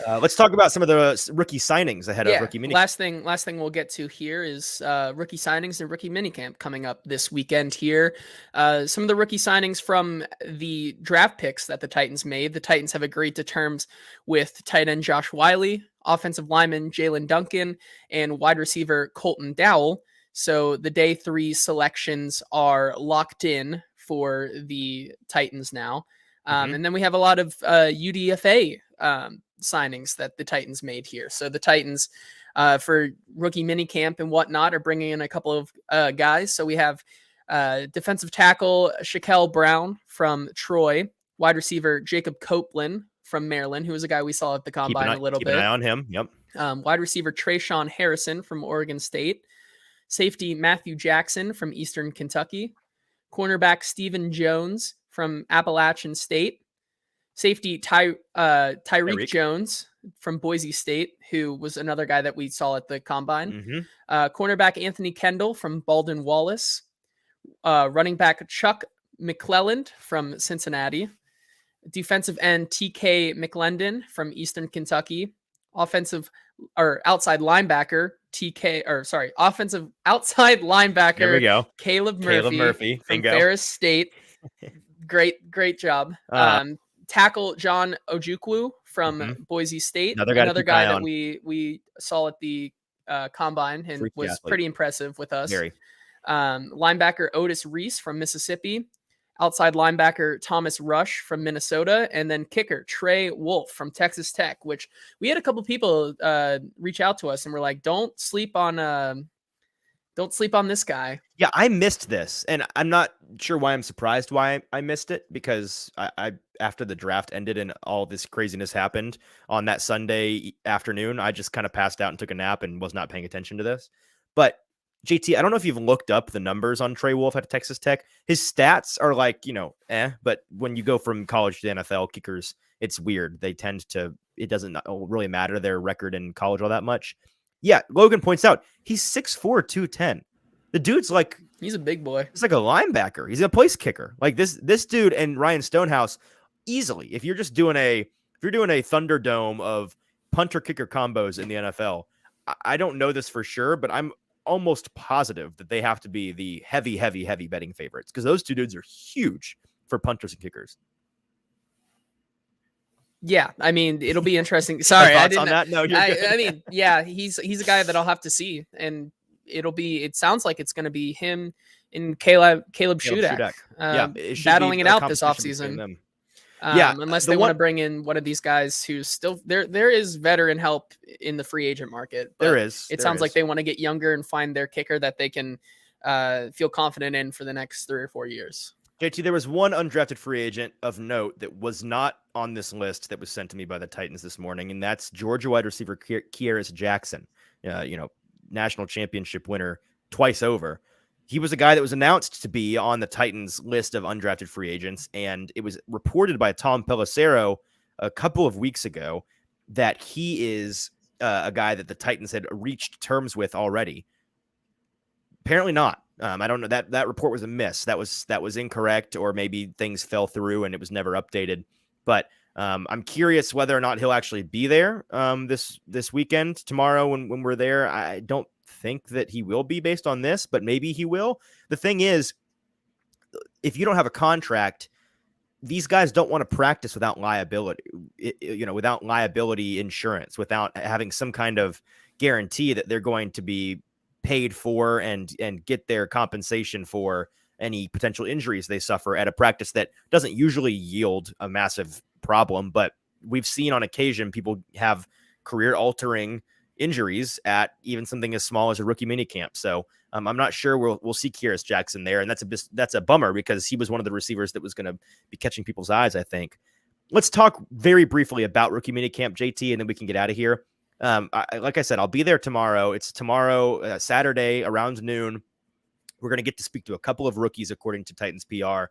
Let's talk about some of the rookie signings ahead of rookie mini. Last thing we'll get to here is rookie signings and rookie minicamp coming up this weekend here. Some of the rookie signings from the draft picks that the Titans made. The Titans have agreed to terms with tight end Josh Wiley, offensive lineman Jalen Duncan, and wide receiver Colton Dowell. So the day 3 selections are locked in for the Titans now. And then we have a lot of UDFA signings that the Titans made here. So the Titans for rookie minicamp and whatnot are bringing in a couple of guys. So we have defensive tackle Shaquille Brown from Troy, wide receiver Jacob Copeland from Maryland, who was a guy we saw at the combine a little bit. Keep an eye on him. Yep. Wide receiver Trayshawn Harrison from Oregon State, safety Matthew Jackson from Eastern Kentucky, cornerback Stephen Jones from Appalachian State, safety Tyreek Jones from Boise State, who was another guy that we saw at the combine. Cornerback Anthony Kendall from Baldwin Wallace, running back Chuck McClelland from Cincinnati, defensive end TK McLendon from Eastern Kentucky, offensive outside linebacker offensive outside linebacker. There we go. Caleb Murphy from Ferris State. Great job. Tackle John Ojukwu from Boise State. Another guy that we saw at the combine and Freaky was athlete. pretty impressive with us. Very. Linebacker Otis Reese from Mississippi, outside linebacker Thomas Rush from Minnesota, and then kicker Trey Wolf from Texas Tech, which we had a couple people reach out to us and were like, don't sleep on this guy. Yeah, I missed this, and I'm not sure why I'm surprised why I missed it, because I after the draft ended and all this craziness happened on that Sunday afternoon, I just kind of passed out and took a nap and was not paying attention to this. But JT, I don't know if you've looked up the numbers on Trey Wolf at Texas Tech. His stats are like, but when you go from college to NFL, kickers, it's weird. They tend to, it doesn't really matter their record in college all that much. Yeah, Logan points out he's 6'4", 210. The dude's like, he's a big boy. He's like a linebacker. He's a place kicker. Like this dude and Ryan Stonehouse easily. If you're doing a Thunderdome of punter kicker combos in the NFL, I don't know this for sure, but I'm almost positive that they have to be the heavy betting favorites, because those two dudes are huge for punters and kickers. Yeah, I mean, it'll be interesting. Sorry, I didn't. On that? No, I mean, yeah, he's a guy that I'll have to see, and it sounds like it's going to be him and Caleb Shudak. Battling it out this offseason. Unless they want to bring in one of these guys who's still there. There is veteran help in the free agent market. It sounds like they want to get younger and find their kicker that they can feel confident in for the next 3 or 4 years. JT, there was one undrafted free agent of note that was not on this list that was sent to me by the Titans this morning, and that's Georgia wide receiver Kearis Jackson. National championship winner twice over. He was a guy that was announced to be on the Titans list of undrafted free agents, and it was reported by Tom Pelissero a couple of weeks ago that he is a guy that the Titans had reached terms with already. Apparently not. I don't know, that report was a miss. That was incorrect, or maybe things fell through and it was never updated. But I'm curious whether or not he'll actually be there this weekend, tomorrow when we're there. I don't think that he will be based on this, but maybe he will. The thing is, if you don't have a contract, these guys don't want to practice without liability, without liability insurance, without having some kind of guarantee that they're going to be paid for and get their compensation for any potential injuries they suffer at a practice that doesn't usually yield a massive problem. But we've seen on occasion people have career altering injuries at even something as small as a rookie minicamp. So I'm not sure we'll see Kearis Jackson there. And that's a bummer, because he was one of the receivers that was going to be catching people's eyes, I think. Let's talk very briefly about rookie minicamp, JT, and then we can get out of here. Like I said, I'll be there tomorrow. It's tomorrow, Saturday around noon. We're going to get to speak to a couple of rookies, according to Titans PR.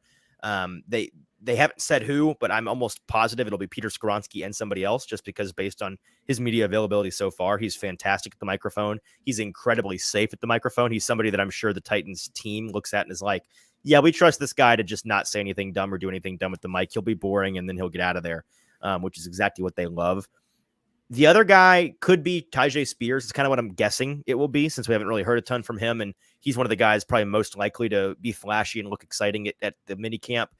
They haven't said who, but I'm almost positive it'll be Peter Skoronski and somebody else, just because based on his media availability so far, he's fantastic at the microphone. He's incredibly safe at the microphone. He's somebody that I'm sure the Titans team looks at and is like, yeah, we trust this guy to just not say anything dumb or do anything dumb with the mic. He'll be boring and then he'll get out of there, which is exactly what they love. The other guy could be Tyjae Spears. It's kind of what I'm guessing it will be, since we haven't really heard a ton from him. And he's one of the guys probably most likely to be flashy and look exciting at the mini camp.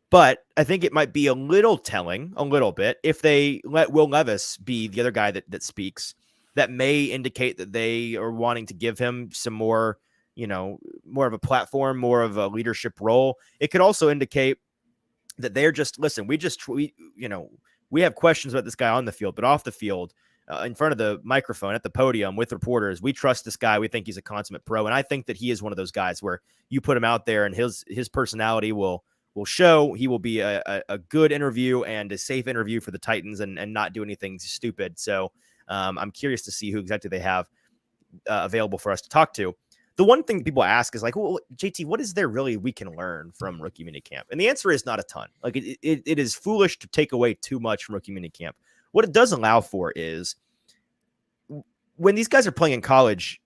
But I think it might be a little telling, a little bit, if they let Will Levis be the other guy that speaks. That may indicate that they are wanting to give him some more, more of a platform, more of a leadership role. It could also indicate that they're just, listen, we have questions about this guy on the field, but off the field, in front of the microphone at the podium with reporters, we trust this guy. We think he's a consummate pro. And I think that he is one of those guys where you put him out there and his personality will show. He will be a good interview and a safe interview for the Titans and not do anything stupid. So I'm curious to see who exactly they have available for us to talk to. The one thing people ask is like, well, JT, what is there really we can learn from rookie minicamp? And the answer is not a ton. Like it is foolish to take away too much from rookie minicamp. What it does allow for is when these guys are playing in college,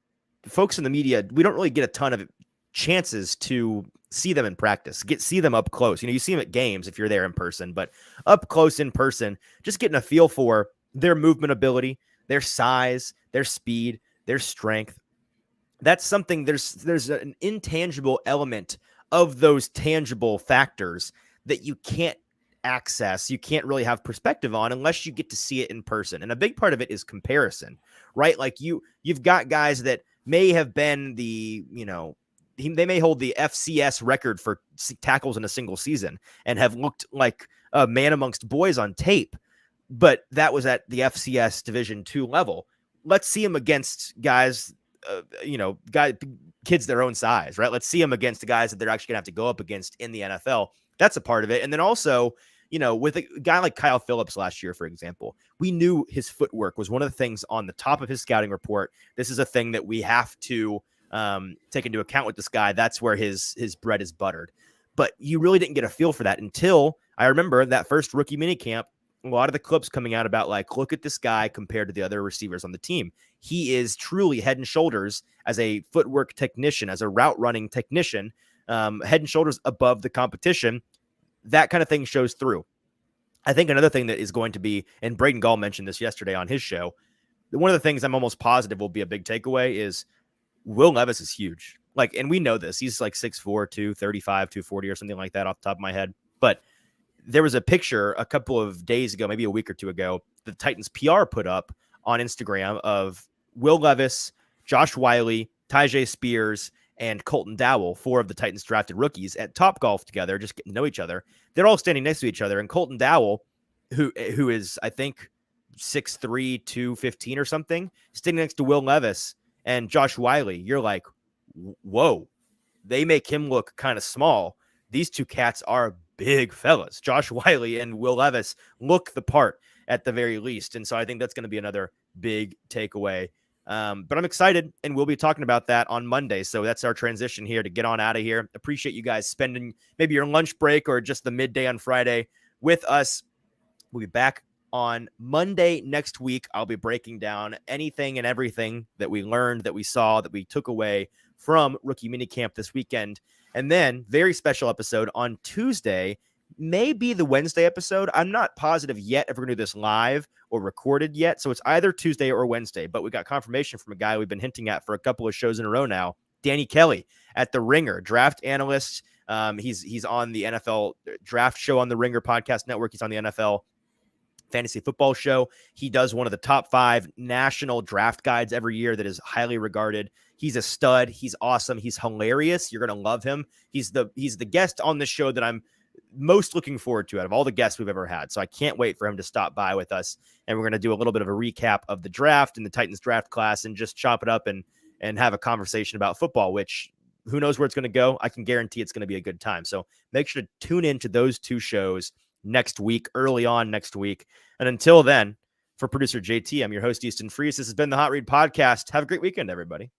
folks in the media, we don't really get a ton of chances to see them in practice, see them up close. You see them at games if you're there in person, but up close in person, just getting a feel for their movement ability, their size, their speed, their strength. That's something, there's an intangible element of those tangible factors that you can't access, you can't really have perspective on unless you get to see it in person. And a big part of it is comparison, right? Like you've got guys that may have been they may hold the FCS record for tackles in a single season and have looked like a man amongst boys on tape, but that was at the FCS Division II level. Let's see him against guys, kids their own size, right? Let's see him against the guys that they're actually gonna have to go up against in the NFL. That's a part of it. And then also, with a guy like Kyle Phillips last year, for example, we knew his footwork was one of the things on the top of his scouting report. This is a thing that we have to take into account with this guy. That's where his bread is buttered. But you really didn't get a feel for that until I remember that first rookie minicamp. A lot of the clips coming out about like, look at this guy compared to the other receivers on the team. He is truly head and shoulders as a footwork technician, as a route running technician, head and shoulders above the competition. That kind of thing shows through. I think another thing that is going to be, and Braden Gall mentioned this yesterday on his show, one of the things I'm almost positive will be a big takeaway is Will Levis is huge. Like, and we know this. He's like 6'4", 235, 240 or something like that off the top of my head. But there was a picture a couple of days ago, maybe a week or two ago, the Titans PR put up on Instagram of Will Levis, Josh Wiley, Tyjae Spears, and Colton Dowell, 4 of the Titans drafted rookies at Topgolf together, just getting to know each other. They're all standing next to each other. And Colton Dowell, who is, I think, 6'3", 215 or something, standing next to Will Levis and Josh Wiley. You're like, whoa, they make him look kind of small. These two cats are big fellas. Josh Wiley and Will Levis look the part at the very least. And so I think that's going to be another big takeaway. But I'm excited, and we'll be talking about that on Monday. So that's our transition here to get on out of here. Appreciate you guys spending maybe your lunch break or just the midday on Friday with us. We'll be back on Monday next week. I'll be breaking down anything and everything that we learned, that we saw, that we took away from rookie minicamp this weekend. And then very special episode on Tuesday, maybe the Wednesday episode. I'm not positive yet if we're going to do this live or recorded yet. So it's either Tuesday or Wednesday, but we got confirmation from a guy we've been hinting at for a couple of shows in a row now, Danny Kelly at The Ringer, draft analyst. He's on the NFL draft show on the Ringer podcast network. He's on the NFL fantasy football show. He does one of the top 5 national draft guides every year that is highly regarded. He's a stud. He's awesome. He's hilarious. You're going to love him. He's the guest on this show that I'm most looking forward to out of all the guests we've ever had. So I can't wait for him to stop by with us. And we're going to do a little bit of a recap of the draft and the Titans draft class and just chop it up and have a conversation about football, which who knows where it's going to go. I can guarantee it's going to be a good time. So make sure to tune into those 2 shows next week, early on next week. And until then, for producer JT, I'm your host, Easton Freeze. This has been the Hot Read Podcast. Have a great weekend, everybody.